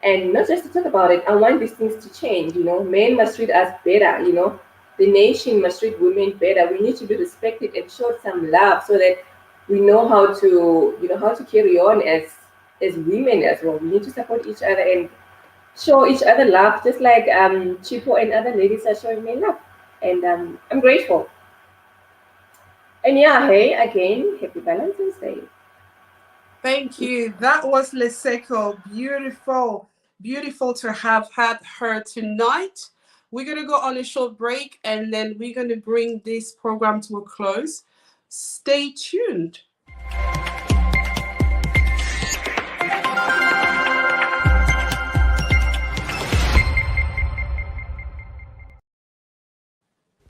and not just to talk about it. I want these things to change. You know, men must treat us better. You know, the nation must treat women better. We need to be respected and show some love, so that we know how to, you know, how to carry on as women as well. We need to support each other and show each other love, just like Chipo and other ladies are showing me love. And I'm grateful. And yeah, hey, again, happy Valentine's Day. Thank you. That was Lesego. Beautiful. Beautiful to have had her tonight. We're going to go on a short break, and then we're going to bring this program to a close. Stay tuned.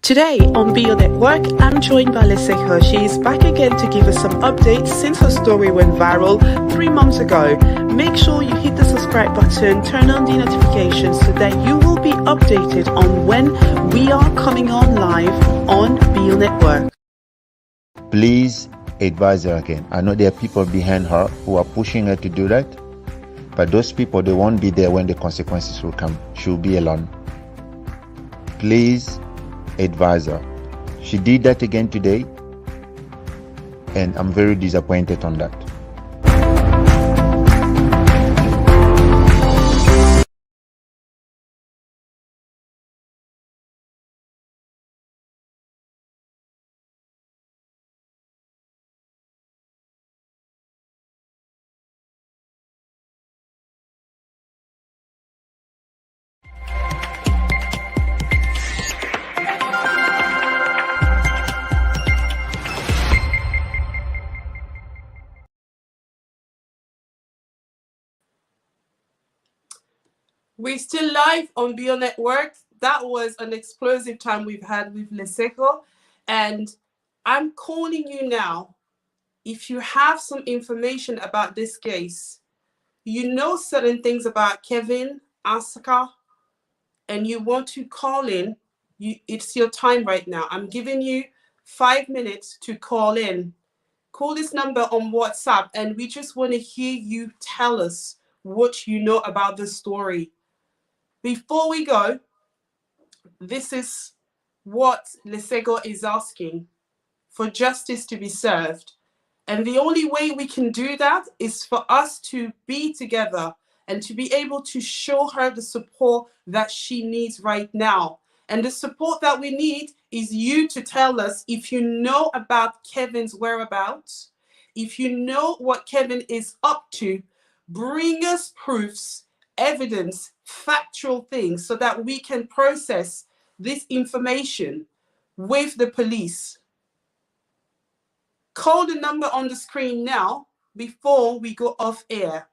Today on Be Your Network, I'm joined by Lesego. She is back again to give us some updates since her story went viral 3 months ago. Make sure you hit the subscribe button, turn on the notifications so that you will be updated on when we are coming on live on Be Your Network. Please advise her again. I know there are people behind her who are pushing her to do that, but those people, they won't be there when the consequences will come. She'll be alone. Please advise her. She did that again today, and I'm very disappointed on that. We're still live on Be Your Network. That was an explosive time we've had with Lesego. And I'm calling you now. If you have some information about this case, you know certain things about Kevin, Acsa, and you want to call in, it's your time right now. I'm giving you 5 minutes to call in. Call this number on WhatsApp, and we just want to hear you tell us what you know about the story. Before we go, this is what Lesego is asking: for justice to be served. And the only way we can do that is for us to be together and to be able to show her the support that she needs right now. And the support that we need is you to tell us if you know about Kevin's whereabouts, if you know what Kevin is up to. Bring us proofs, evidence, factual things so that we can process this information with the police. Call the number on the screen now before we go off air.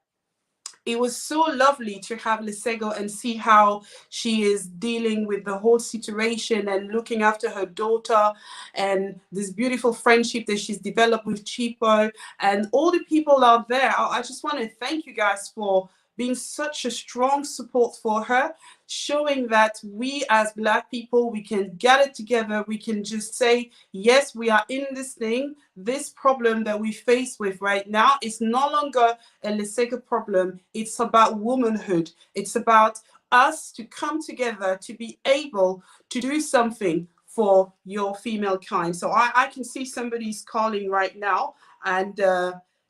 It was so lovely to have Lesego and see how she is dealing with the whole situation and looking after her daughter and this beautiful friendship that she's developed with Chipo and all the people out there. I just want to thank you guys for being such a strong support for her, showing that we as Black people, we can get it together. We can just say, yes, we are in this thing. This problem that we face with right now is no longer a Lesego problem. It's about womanhood. It's about us to come together to be able to do something for your female kind. So I can see somebody's calling right now. And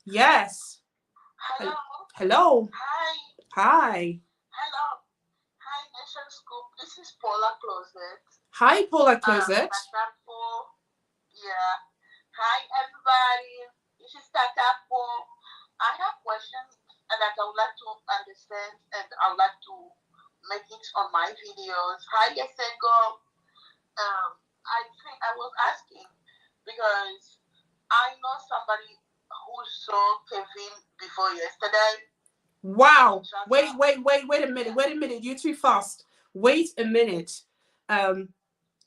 yes. Hello. Hello. Hi. Hi. Hello. Hi, Nation Scoop. This is Paula Closet. Hi, Paula Closet. Yeah. Hi, everybody. This is Tatapo. I have questions that I would like to understand and I would like to make it on my videos. Hi, Lesego. I think I was asking because I know somebody who saw Kevin before yesterday. Wow. Wait a minute. You're too fast. Wait a minute.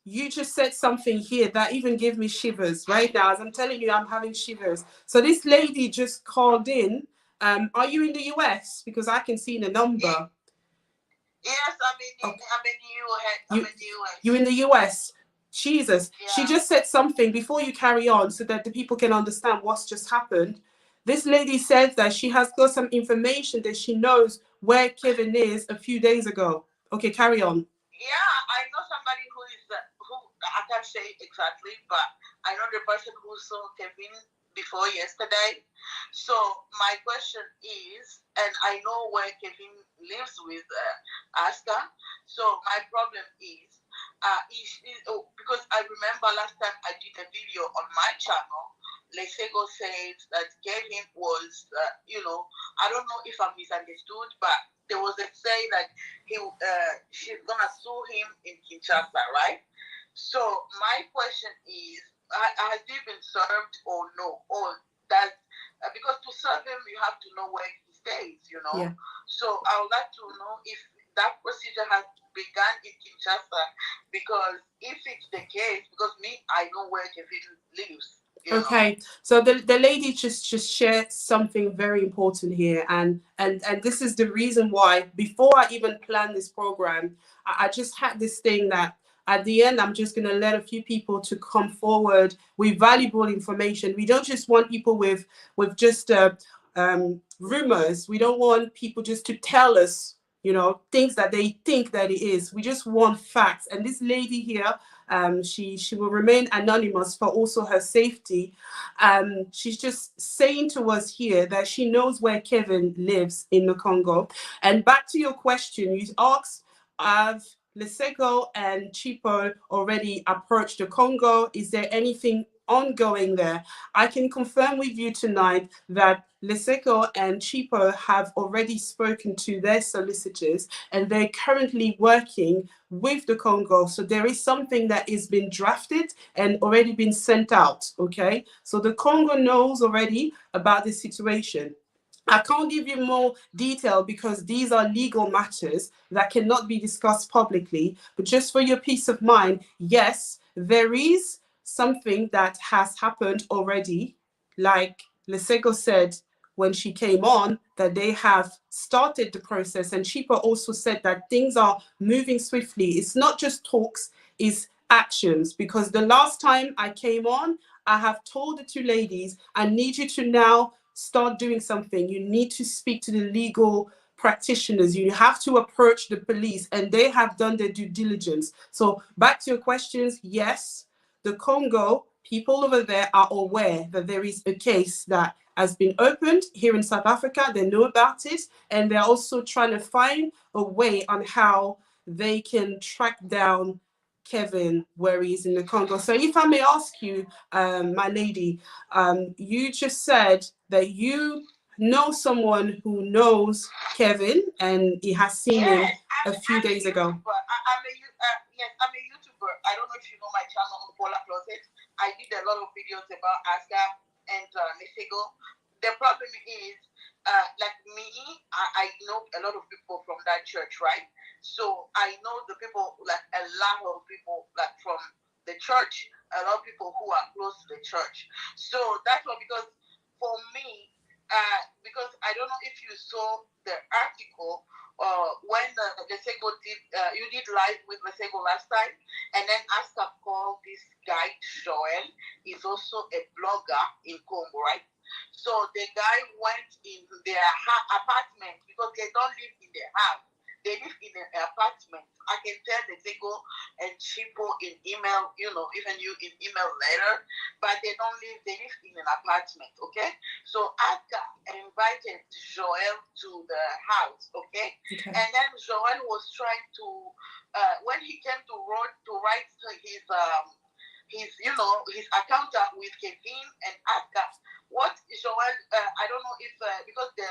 You just said something here that even gave me shivers right now. As I'm telling you, I'm having shivers. So this lady just called in. Are you in the US? Because I can see the number. Yes, I'm in the US. You in the US? Jesus. Yeah. She just said something before you carry on so that the people can understand what's just happened. This lady said that she has got some information that she knows where Kevin is a few days ago. Okay, carry on. Yeah, I know somebody who I can't say exactly, but I know the person who saw Kevin before yesterday. So my question is, and I know where Kevin lives with Acsa. So my problem is because I remember last time I did a video on my channel, Lesego said that Kevin was, I don't know if I misunderstood, but there was a say that she's gonna sue him in Kinshasa, right? So my question is, has he been served or no? Or that because to serve him you have to know where he stays, you know. Yeah. So I would like to know if that procedure has begun in Kinshasa, because if it's the case, because me, I know where Kevin lives. You know. Okay, so the lady just shared something very important here, and this is the reason why before I even planned this program, I just had this thing that at the end I'm just gonna let a few people to come forward with valuable information. We don't just want people with just rumors. We don't want people just to tell us, you know, things that they think that it is. We just want facts. And this lady here, she will remain anonymous for also her safety. She's just saying to us here that she knows where Kevin lives in the Congo. And back to your question, you asked, have Lesego and Chipo already approached the Congo? Is there anything ongoing there? I can confirm with you tonight that Lesego and Chipo have already spoken to their solicitors, and they're currently working with the Congo. So there is something that is been drafted and already been sent out. Okay, so the Congo knows already about the situation. I can't give you more detail because these are legal matters that cannot be discussed publicly. But just for your peace of mind, yes, there is something that has happened already. Like Lesego said when she came on, that they have started the process. And Chipa also said that things are moving swiftly. It's not just talks, it's actions. Because the last time I came on, I have told the two ladies, I need you to now start doing something. You need to speak to the legal practitioners. You have to approach the police, and they have done their due diligence. So back to your questions, yes, the Congo, people over there are aware that there is a case that has been opened here in South Africa. They know about it, and they're also trying to find a way on how they can track down Kevin where he is in the Congo. So if I may ask you, my lady, you just said that you know someone who knows Kevin and he has seen him a few days ago. Yes, I'm a YouTuber. I don't know if you know my channel, Polar Closet. I did a lot of videos about Acsa and Lesego. The problem is, like me, I know a lot of people from that church, right? So I know the people, like a lot of people, like from the church, a lot of people who are close to the church. So that's why, because for me, because I don't know if you saw the article when Lesego did, you did live with Lesego last time, and then Acsa called this guy Joel. He's also a blogger in Congo, right? So the guy went in their apartment because they don't live in their house. They live in an apartment. I can tell Lesego and Chipo in email, you know, even you in email later, but they don't live, they live in an apartment, okay? So Acsa invited Joel to the house, okay? And then Joel was trying to, when he came to write his, you know, his account with Kevin and Acsa, what Joel, I don't know if, because the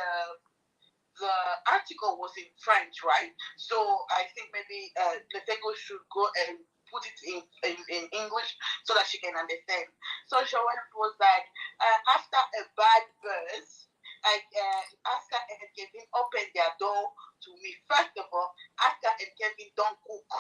article was in French, right? So I think maybe Lesego should go and put it in English so that she can understand. So Joel was like, after a bad buzz, Acsa and Kevin opened their door to me. First of all, Acsa and Kevin don't cook.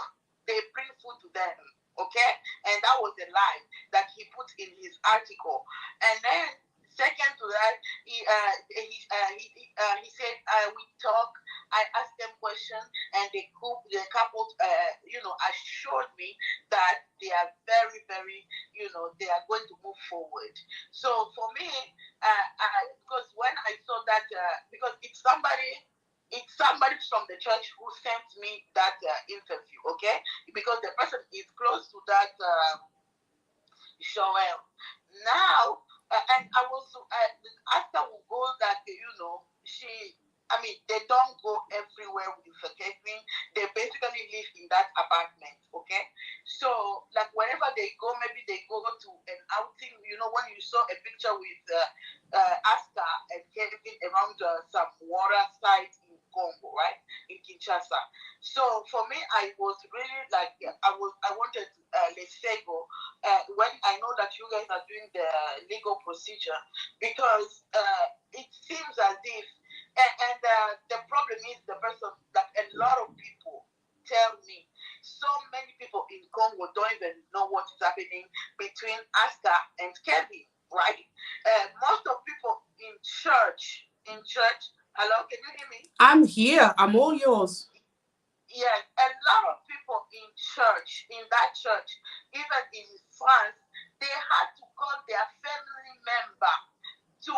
They bring food to them, okay? And that was a lie that he put in his article. And then second to that, he said, we talk. I asked them questions, and the couple, you know, assured me that they are very, very, you know, they are going to move forward. So for me, because when I saw that, because it's somebody from the church who sent me that interview, okay? Because the person is close to that Joel. Now, and I was after we go that, you know, they don't go everywhere with Kevin. They basically live in that apartment, okay? So like whenever they go, maybe they go to an outing, you know, when you saw a picture with Acsa and Kevin around some water sites in Congo, right? In Kinshasa. So for me, I was really like, I wanted Lesego, when I know that you guys future, because it seems as if, and the problem is the person that a lot of people tell me, so many people in Congo don't even know what is happening between Acsa and Kevin, right? Most of people in church, hello, can you hear me? I'm here. I'm all yours. Yes, a lot of people in church, in that church, even in France, they had to call their family member to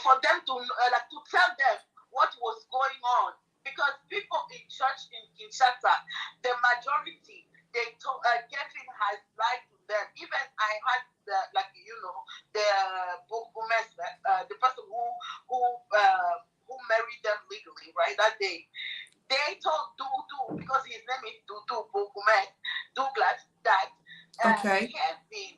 for them to like to tell them what was going on, because people in church in Kinshasa, the majority, they told Kevin has lied to them. Even I had the, like, you know, the burgomaster, the person who married them legally, right, that day. They told Dudu, because his name is Dudu Burgomaster Douglas, that Okay. Kevin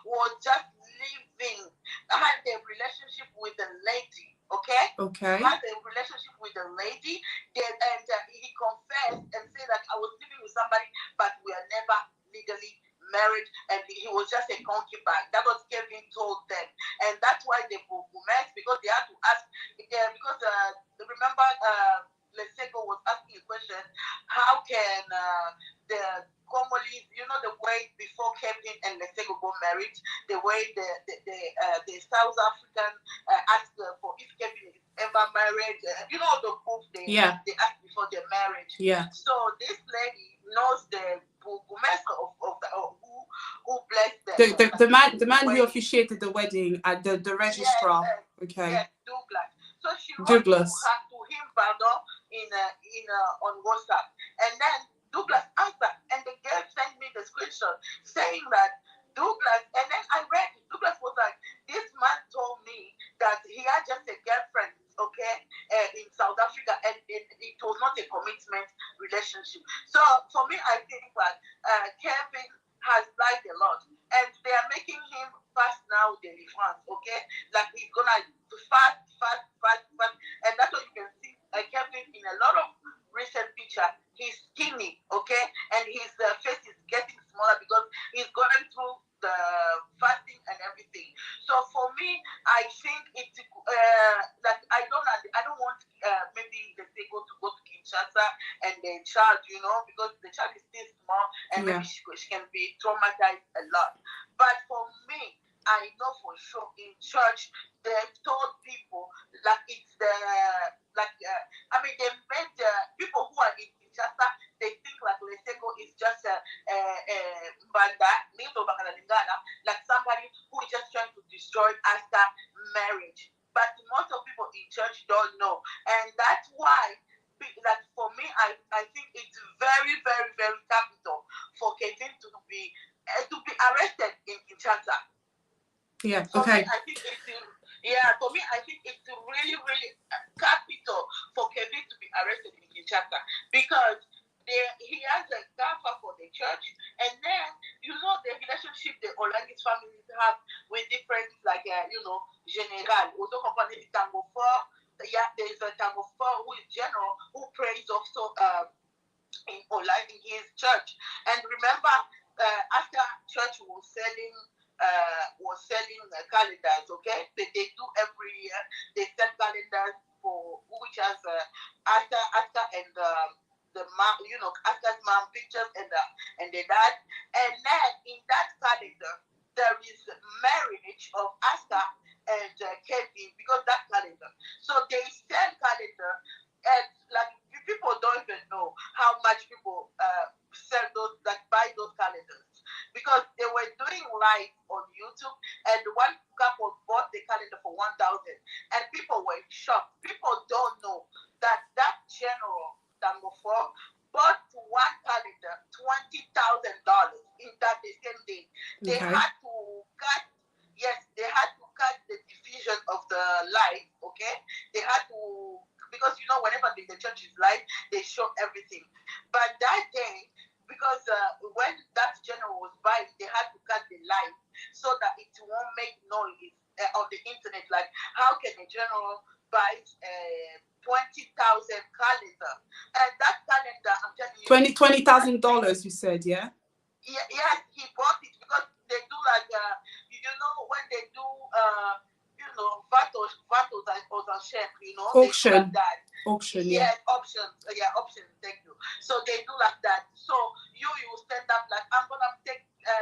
was just living, had a relationship with a lady, okay? Okay. Had a relationship with a lady, and he confessed and said that I was living with somebody, but we are never legally married, and he was just a concubine. That was Kevin told them, and that's why they met, because they had to ask, because remember Lesego was asking a question, how can the Congolese, you know, the way before Kevin and Lesego got married, the way the South African asked for if Kevin is ever married, you know, the proof they asked before their marriage. Yeah. So this lady knows the burgomaster of who blessed them. The man who officiated the wedding at the registrar. Yes, okay. Yes, Douglas. So she wrote Douglas. to him, pardon, in on WhatsApp, and then Douglas answered, and the girl sent me the screenshot saying that Douglas, and then I read it. Douglas was like, this man told me that he had just a girlfriend, okay, in South Africa, and it was not a commitment relationship. So for me, I think that Kevin has lied a lot, and they are making him fast now deliverance, okay? Like he's gonna fast, and that's what you can see Kevin in a lot of recent picture. He's skinny, okay, and his face is getting smaller because he's going through the fasting and everything. So for me, I think it's like I don't want maybe they say go to Kinshasa and the child, you know, because the child is still small and maybe she can be traumatized a lot. But for me, I know for sure in church they've told people like it's the I mean they made people who are in Kinshasa, they think like Lesego is just a banda, like somebody who is just trying to destroy Acsa marriage. But most of people in church don't know, and that's why. Like for me, I think it's very, very, very capital for Kevin to be arrested in Kinshasa. Yeah. For okay. me, I think it's really, really capital for Kevin to be arrested in Kinshasa, because he has a gaffer for the church, and then you know the relationship the Olangi families have with different, like you know, general. Also, company Tango 4. Yeah, there is a Tango 4 who is general, who prays also in Olangi, his church. And remember, after church was selling calendars, okay? They do every year. They sell calendars for which has Acsa and the mom, you know, Acsa's mom pictures and the dad. And then in that calendar, there is marriage of Acsa and Kevin, because that calendar. So they sell calendar, and like people don't even know how much people sell those, like buy those calendars, because they were doing live on YouTube, and one couple bought the calendar for 1,000, and people were shocked. People don't know that general Tango 4 bought one calendar $20,000 in that the same day. They had to cut. Yes, they had to cut the division of the live. Okay, they had to, because you know whenever the church is live, they show everything. But that day, because when that general was buying, they had to cut the live so that it won't make noise on the internet. Like, how can a general buy 20,000 calendar? And that calendar, I'm telling you, $20,000. You said, yeah. Yeah, he bought it because they do like when they do vatos chef, they do like Auction. that. Auction, yeah. Options. Options. Thank you. So they do like that. So you stand up like, I'm gonna take 5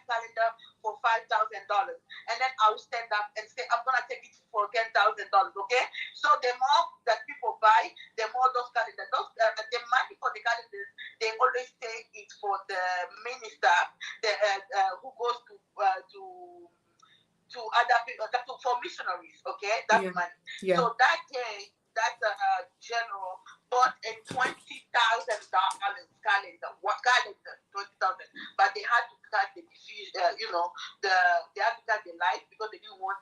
calendar for $5,000, and then I'll stand up and say, I'm gonna take it for $10,000. Okay. So the more that people buy, the more those calendars. The money for the calendars, they always take it for the minister, who goes to other people, for missionaries. Okay, that's money. Yeah. So that day, that general bought a $20,000 calendar, 20,000, but they had to cut the they had to cut the light because they didn't want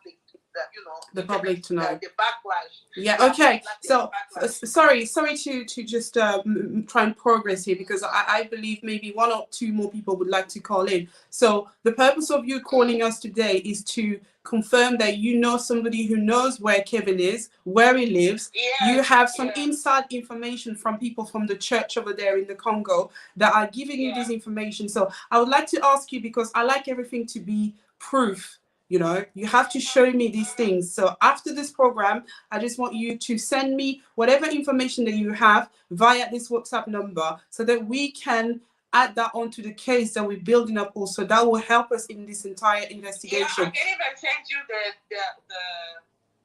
the public to know the backlash. Yeah. Okay. So sorry to just try and progress here, because I believe maybe 1 or 2 more people would like to call in. So the purpose of you calling us today is to confirm that you know somebody who knows where Kevin is, where he lives. You have some inside information from people from the church over there in the Congo that are giving you this information. So I would like to ask you, because I like everything to be proof. You have to show me these things. So after this program, I just want you to send me whatever information that you have via this WhatsApp number, so that we can add that onto the case that we're building up also. That will help us in this entire investigation. I can even send you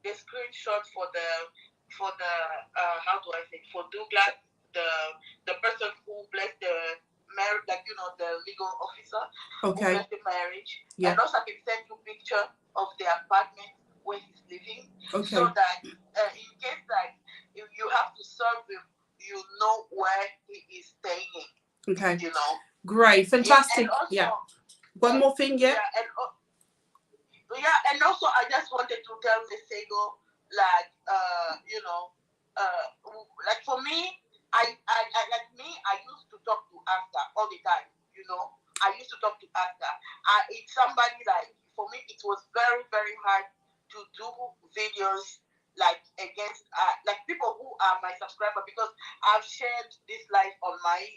the screenshot for the how do I say, for Douglas, the person who blessed the marriage, the legal officer who blessed the marriage. And also I can send you a picture of the apartment where he's living, so that in case if you have to serve him, you know where he is staying. Okay. Great, fantastic. One more thing, and also I just wanted to tell Lesego, like for me, I used to talk to Acsa all the time. I used to talk to Acsa. It's somebody, like, for me, it was very, very hard to do videos like against people who are my subscriber, because I've shared this life on my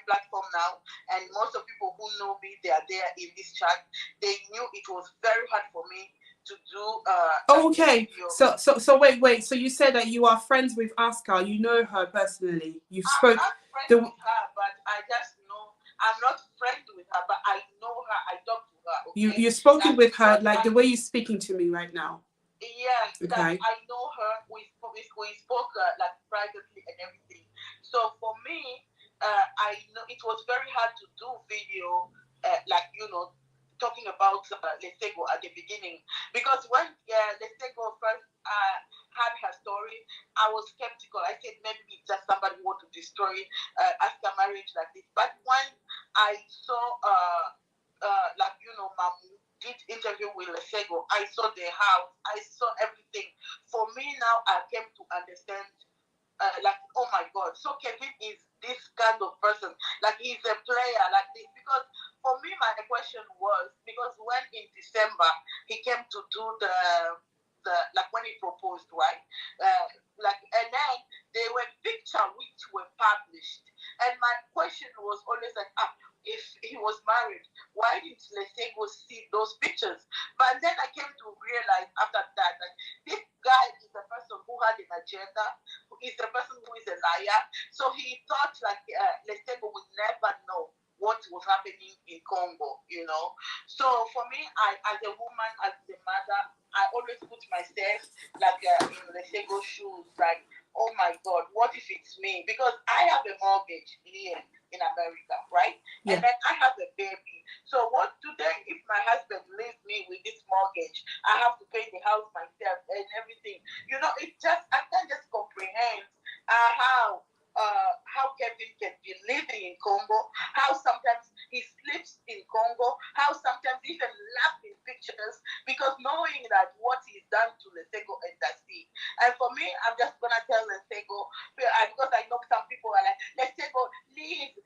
platform now, and most of people who know me, they are there in this chat. They knew it was very hard for me to do. Okay, so wait. So you said that you are friends with Acsa. You know her personally. You've spoken. I'm not friends with her, but I just know. I'm not friends with her, but I know her. I talk to her. Okay? You've spoken with her like the way you're speaking to me right now. Yes, okay. I know her. We spoke like privately and everything. So for me, I know it was very hard to do video, talking about Lesego at the beginning, because when Lesego first had her story, I was skeptical. I said maybe it's just somebody who want to destroy Acsa marriage like this. But when I saw Mamu did interview with Lesego, I saw the house, I saw everything. For me now, I came to understand. Oh my God, so Kevin is this kind of person, like he's a player like this. Because for me, my question was, because when in December he came to do the when he proposed, right? And then there were pictures which were published, and my question was always like, if he was married, why didn't Lesego see those pictures? But then I came to realize after that, like, this guy is a person who had an agenda, who is a person who is a liar. So he thought like Lesego would never know what was happening in Congo, So for me, as a woman, as a mother, I always put myself like in Lesego's shoes, like, oh my God, what if it's me? Because I have a mortgage here in America, right? Yeah. And then I have a baby. So what today, if my husband leaves me with this mortgage, I have to pay the house myself and everything. It just, I can't just comprehend how Kevin can be living in Congo, how sometimes he sleeps in Congo, how sometimes he even laughs in pictures, because knowing that what he's done to Lesego and that's it. And for me, I'm just gonna tell Lesego, because I know some people are like, Lesego, leave,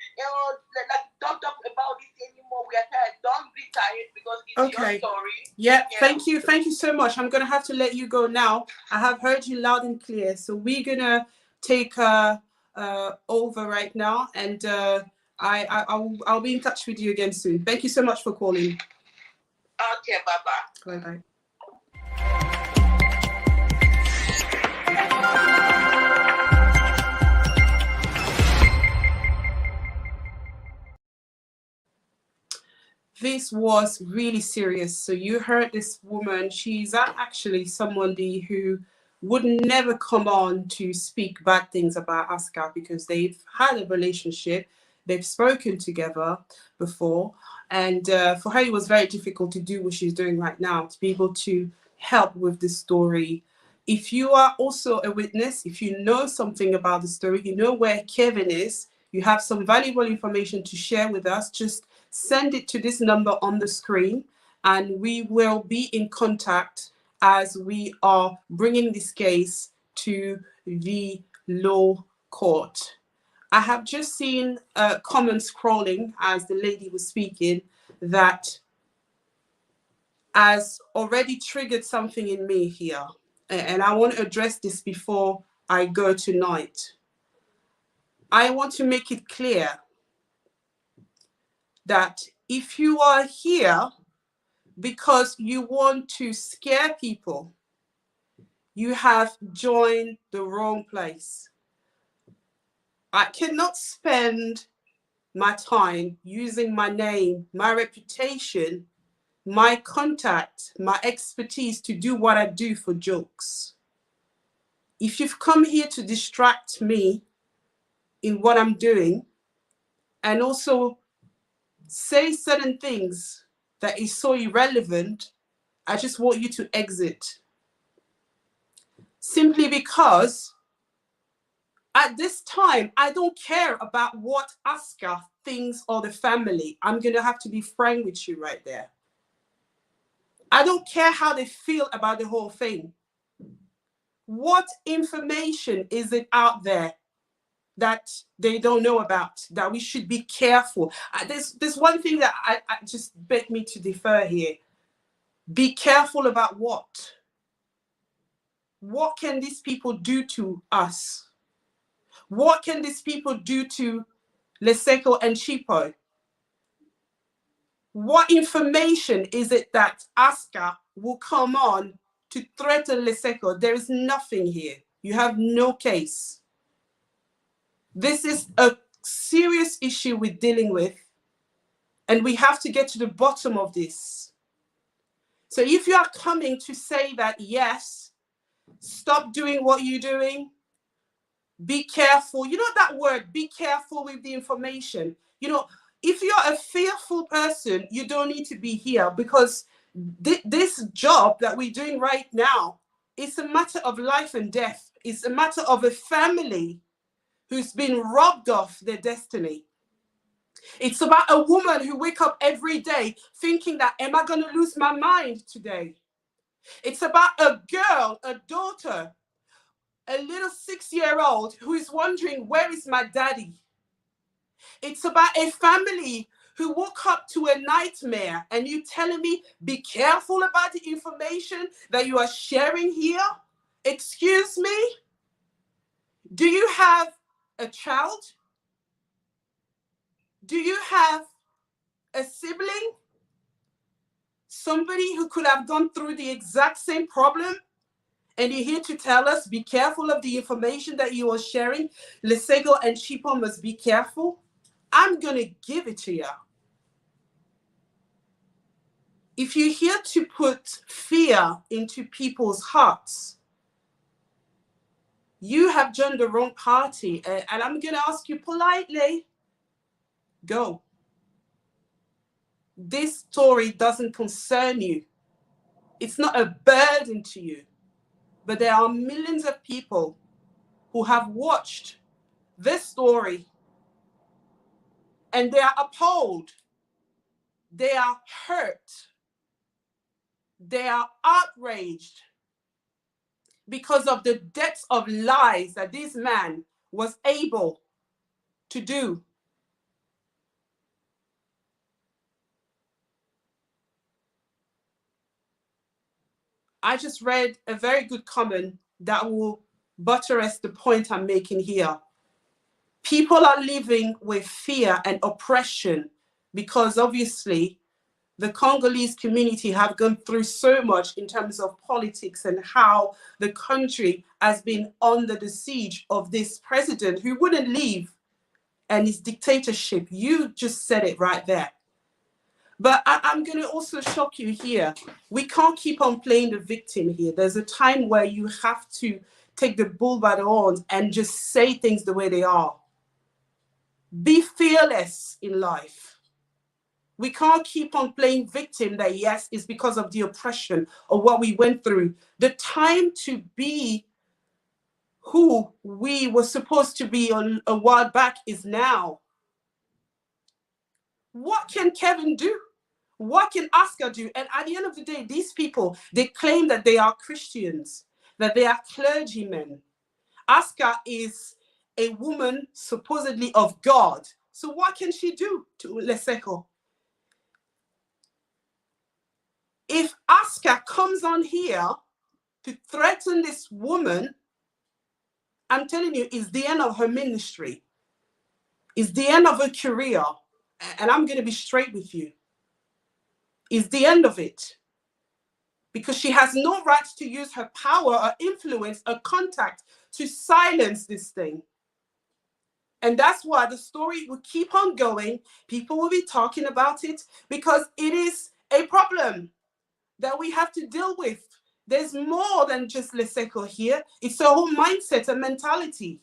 don't talk about this anymore. We are tired. Don't be tired, because it's your story. Yeah, thank you so much. I'm gonna have to let you go now. I have heard you loud and clear, so we're gonna take over right now, and I'll be in touch with you again soon. Thank you so much for calling. Okay, bye-bye. Bye-bye. This was really serious. So you heard this woman, she's actually somebody who would never come on to speak bad things about Acsa because they've had a relationship, they've spoken together before, and for her it was very difficult to do what she's doing right now, to be able to help with the story. If you are also a witness, if you know something about the story, you know where Kevin is, you have some valuable information to share with us, just send it to this number on the screen and we will be in contact as we are bringing this case to the law court. I have just seen comments scrolling as the lady was speaking that has already triggered something in me here. And I want to address this before I go tonight. I want to make it clear that if you are here because you want to scare people, you have joined the wrong place. I cannot spend my time using my name, my reputation, my contact, my expertise to do what I do for jokes. If you've come here to distract me in what I'm doing and also say certain things that is so irrelevant, I just want you to exit. Simply because at this time, I don't care about what Acsa thinks or the family. I'm going to have to be frank with you right there. I don't care how they feel about the whole thing. What information is it out there that they don't know about, that we should be careful? There's one thing that I just beg me to defer here. Be careful about what? What can these people do to us? What can these people do to Lesego and Chipo? What information is it that Acsa will come on to threaten Lesego? There is nothing here. You have no case. This is a serious issue we're dealing with, and we have to get to the bottom of this. So if you are coming to say that, yes, stop doing what you're doing, be careful. You know that word, be careful with the information. You know, if you're a fearful person, you don't need to be here, because this job that we're doing right now, it's a matter of life and death. It's a matter of a family who's been robbed of their destiny. It's about a woman who wakes up every day thinking that, am I going to lose my mind today? It's about a girl, a daughter, a little 6-year-old who is wondering, where is my daddy? It's about a family who woke up to a nightmare, and you telling me, be careful about the information that you are sharing here? Excuse me? Do you have a child? Do you have a sibling? Somebody who could have gone through the exact same problem? And you're here to tell us, be careful of the information that you are sharing. Lesego and Chipo must be careful. I'm going to give it to you. If you're here to put fear into people's hearts, you have joined the wrong party. And I'm going to ask you politely, go. This story doesn't concern you. It's not a burden to you. But there are millions of people who have watched this story and they are appalled. They are hurt. They are outraged because of the depths of lies that this man was able to do. I just read a very good comment that will buttress the point I'm making here. People are living with fear and oppression because obviously the Congolese community have gone through so much in terms of politics and how the country has been under the siege of this president who wouldn't leave and his dictatorship. You just said it right there. But I'm going to also shock you here. We can't keep on playing the victim here. There's a time where you have to take the bull by the horns and just say things the way they are. Be fearless in life. We can't keep on playing victim that, yes, it's because of the oppression or what we went through. The time to be who we were supposed to be a while back is now. What can Kevin do? What can Acsa do? And at the end of the day, these people, they claim that they are Christians, that they are clergymen. Acsa is a woman supposedly of God. So what can she do to Lesego? If Acsa comes on here to threaten this woman, I'm telling you, it's the end of her ministry. It's the end of her career. And I'm going to be straight with you. It's the end of it. Because she has no right to use her power or influence or contact to silence this thing. And that's why the story will keep on going. People will be talking about it because it is a problem that we have to deal with. There's more than just Lesego here. It's a whole mindset, a mentality.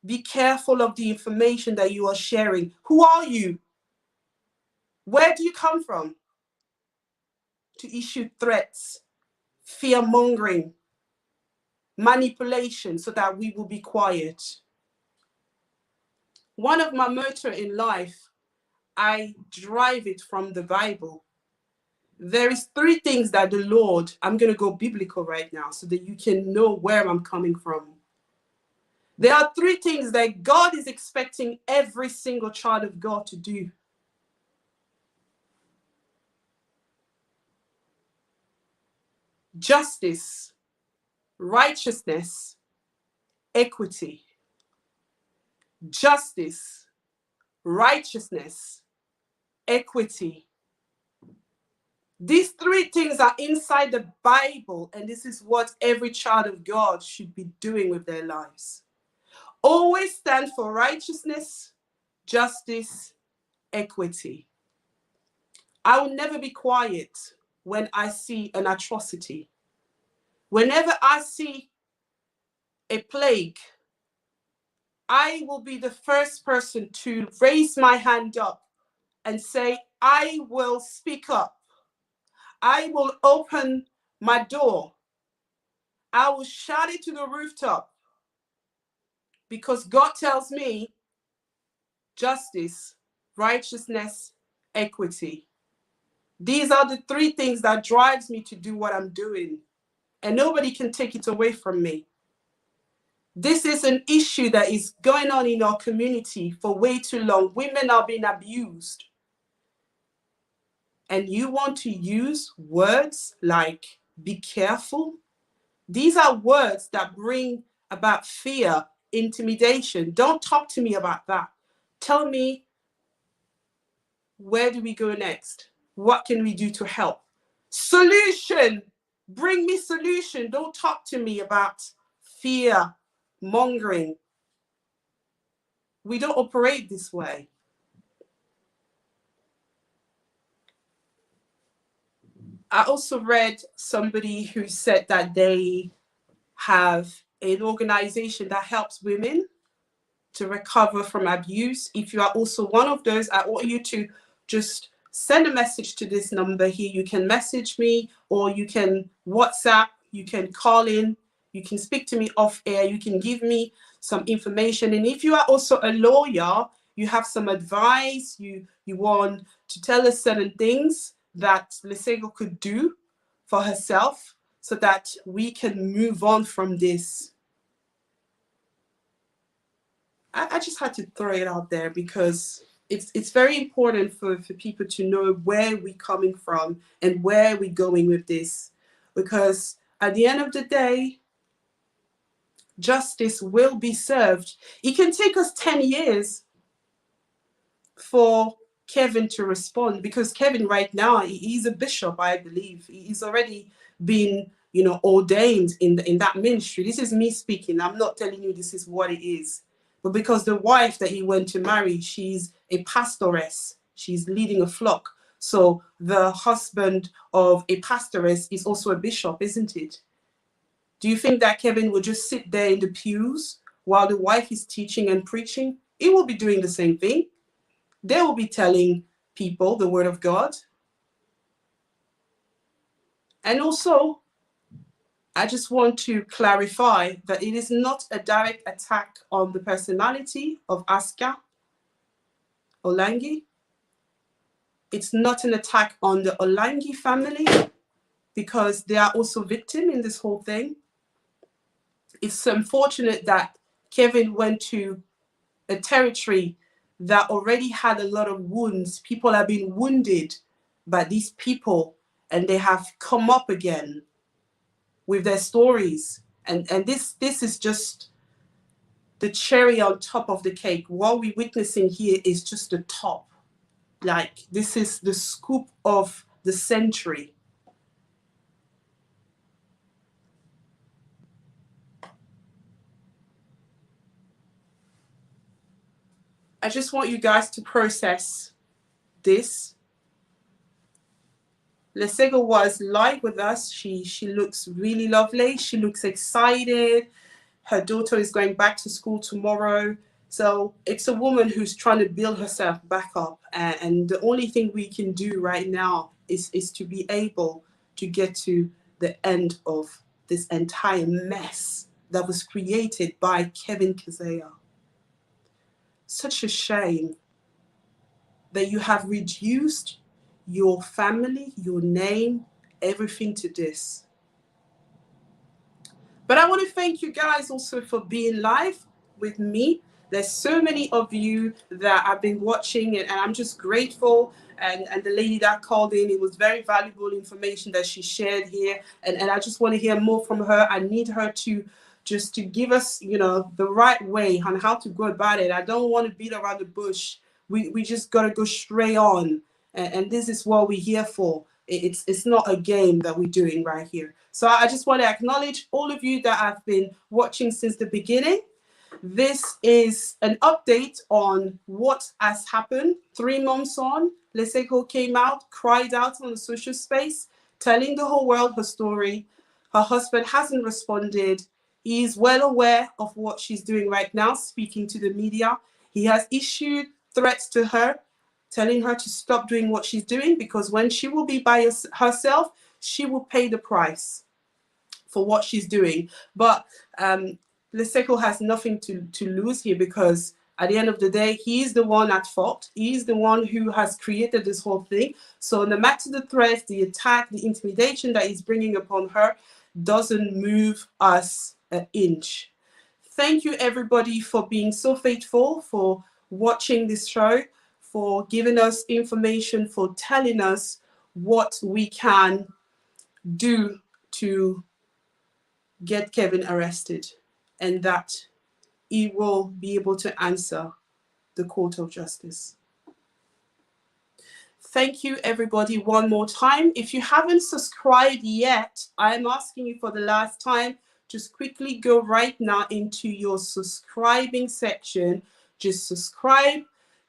Be careful of the information that you are sharing. Who are you? Where do you come from? To issue threats, fear-mongering, manipulation so that we will be quiet. One of my mottos in life, I derive it from the Bible. There is 3 things that the Lord, I'm going to go biblical right now so that you can know where I'm coming from. There are 3 things that God is expecting every single child of God to do. Justice, righteousness, equity. Justice, righteousness, equity. These 3 things are inside the Bible, and this is what every child of God should be doing with their lives. Always stand for righteousness, justice, equity. I will never be quiet when I see an atrocity. Whenever I see a plague, I will be the first person to raise my hand up and say, I will speak up. I will open my door. I will shout it to the rooftop because God tells me justice, righteousness, equity. These are the 3 things that drives me to do what I'm doing, and nobody can take it away from me. This is an issue that is going on in our community for way too long. Women are being abused. And you want to use words like be careful? These are words that bring about fear, intimidation. Don't talk to me about that. Tell me, where do we go next? What can we do to help? Solution. Bring me solution. Don't talk to me about fear mongering. We don't operate this way. I also read somebody who said that they have an organization that helps women to recover from abuse. If you are also one of those, I want you to just send a message to this number here. You can message me, or you can WhatsApp, you can call in, you can speak to me off air, you can give me some information. And if you are also a lawyer, you have some advice, you want to tell us certain things that Lesego could do for herself so that we can move on from this. I just had to throw it out there because it's very important for people to know where we're coming from and where we're going with this. Because at the end of the day, justice will be served. It can take us 10 years for Kevin to respond, because Kevin right now, he's a bishop, I believe. He's already been, you know, ordained in that ministry. This is me speaking. I'm not telling you this is what it is. But because the wife that he went to marry, she's a pastoress. She's leading a flock. So the husband of a pastoress is also a bishop, isn't it? Do you think that Kevin will just sit there in the pews while the wife is teaching and preaching? He will be doing the same thing. They will be telling people the word of God. And also, I just want to clarify that it is not a direct attack on the personality of Acsa, Olangi. It's not an attack on the Olangi family, because they are also victims in this whole thing. It's unfortunate that Kevin went to a territory that already had a lot of wounds. People have been wounded by these people, and they have come up again with their stories. And this is just the cherry on top of the cake. What we're witnessing here is just the top. Like, this is the scoop of the century. I just want you guys to process this. Lesego was live with us. She looks really lovely. She looks excited. Her daughter is going back to school tomorrow. So it's a woman who's trying to build herself back up. And the only thing we can do right now is to be able to get to the end of this entire mess that was created by Kevin Kaseya. Such a shame that you have reduced your family, your name, everything to this. But I want to thank you guys also for being live with me. There's so many of you that have been watching, and I'm just grateful. And the lady that called in, it was very valuable information that she shared here. And I just want to hear more from her. I need her to just to give us, you know, the right way on how to go about it. I don't want to beat around the bush. We just got to go straight on. And this is what we're here for. It's not a game that we're doing right here. So I just want to acknowledge all of you that have been watching since the beginning. This is an update on what has happened 3 months on. Lesego came out, cried out on the social space, telling the whole world her story. Her husband hasn't responded. He is well aware of what she's doing right now, speaking to the media. He has issued threats to her, telling her to stop doing what she's doing, because when she will be by herself, she will pay the price for what she's doing. But Lesego has nothing to lose here, because at the end of the day, he's the one at fault. He's the one who has created this whole thing. So no matter the threats, the attack, the intimidation that he's bringing upon her doesn't move us an inch. Thank you, everybody, for being so faithful, for watching this show, for giving us information, for telling us what we can do to get Kevin arrested, and that he will be able to answer the court of justice. Thank you, everybody, one more time. If you haven't subscribed yet, I'm asking you for the last time, just quickly go right now into your subscribing section. Just subscribe,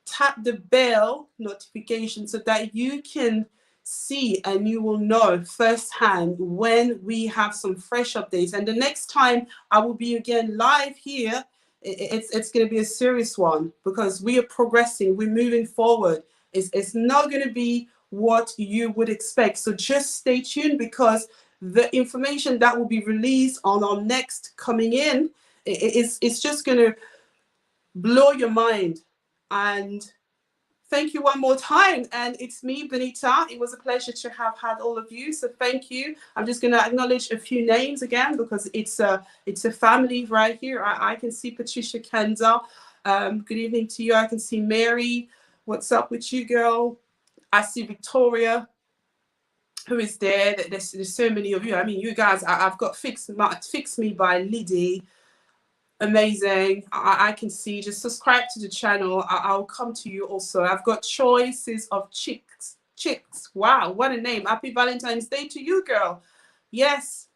tap the bell notification so that you can see and you will know firsthand when we have some fresh updates. And the next time I will be again live here, it's going to be a serious one, because we are progressing, we're moving forward. It's not going to be what you would expect. So just stay tuned, because the information that will be released on our next coming in, it's just going to blow your mind. And thank you one more time. And it's me, Benita. It was a pleasure to have had all of you. So thank you. I'm just going to acknowledge a few names again, because it's a family right here. I can see Patricia Kenza. Good evening to you. I can see Mary. What's up with you, girl? I see Victoria, who is there. There's so many of you. I mean, you guys, I've got Fix Me by Liddy. Amazing. I can see. Just subscribe to the channel. I'll come to you also. I've got choices of chicks. Wow, what a name. Happy Valentine's Day to you, girl. Yes.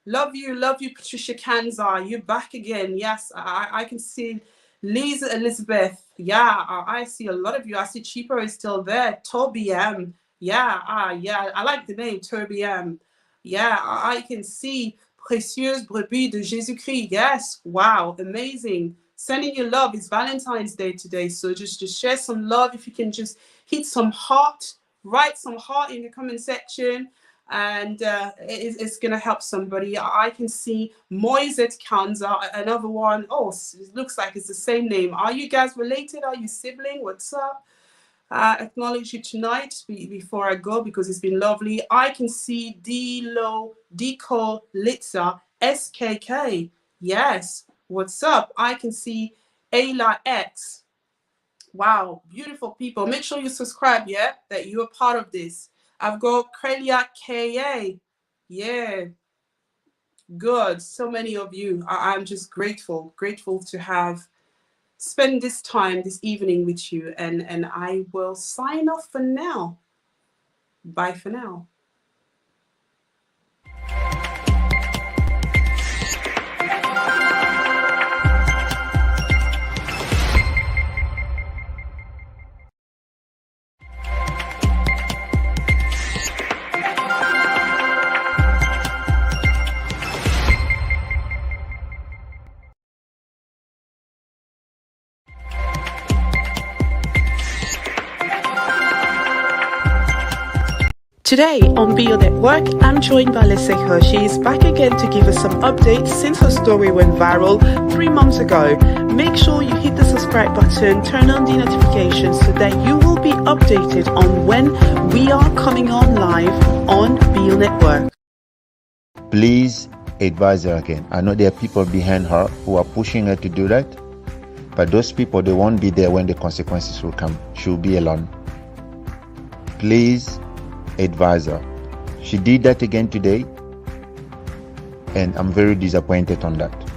Love you, Patricia Kanza. You're back again. Yes, I can see Lisa Elizabeth. Yeah, I see a lot of you. I see Cheaper is still there. Toby M. Yeah, yeah, I like the name, Toby M. Yeah, I can see Précieuse Brebis de Jésus-Christ. Yes, wow, amazing. Sending you love. It's Valentine's Day today, so just share some love. If you can just hit some heart, write some heart in the comment section, and it's going to help somebody. I can see Moiset Kanza, another one. Oh, it looks like it's the same name. Are you guys related? Are you sibling? What's up? Acknowledge you tonight before I go, because it's been lovely. I can see Deco Litza SKK. Yes, what's up? I can see Ayla X. Wow, beautiful people. Make sure you subscribe, yeah, that you are part of this. I've got Krelia KA. Yeah, good. So many of you. I'm just grateful to have spend this time this evening with you, and I will sign off for now. Bye for now. Today on Be Your Network, I'm joined by Lesego. She is back again to give us some updates since her story went viral 3 months ago. Make sure you hit the subscribe button, turn on the notifications so that you will be updated on when we are coming on live on Be Your Network. Please advise her again. I know there are people behind her who are pushing her to do that, but those people, they won't be there when the consequences will come. She'll be alone. Please advise her. She did that again today, and I'm very disappointed on that.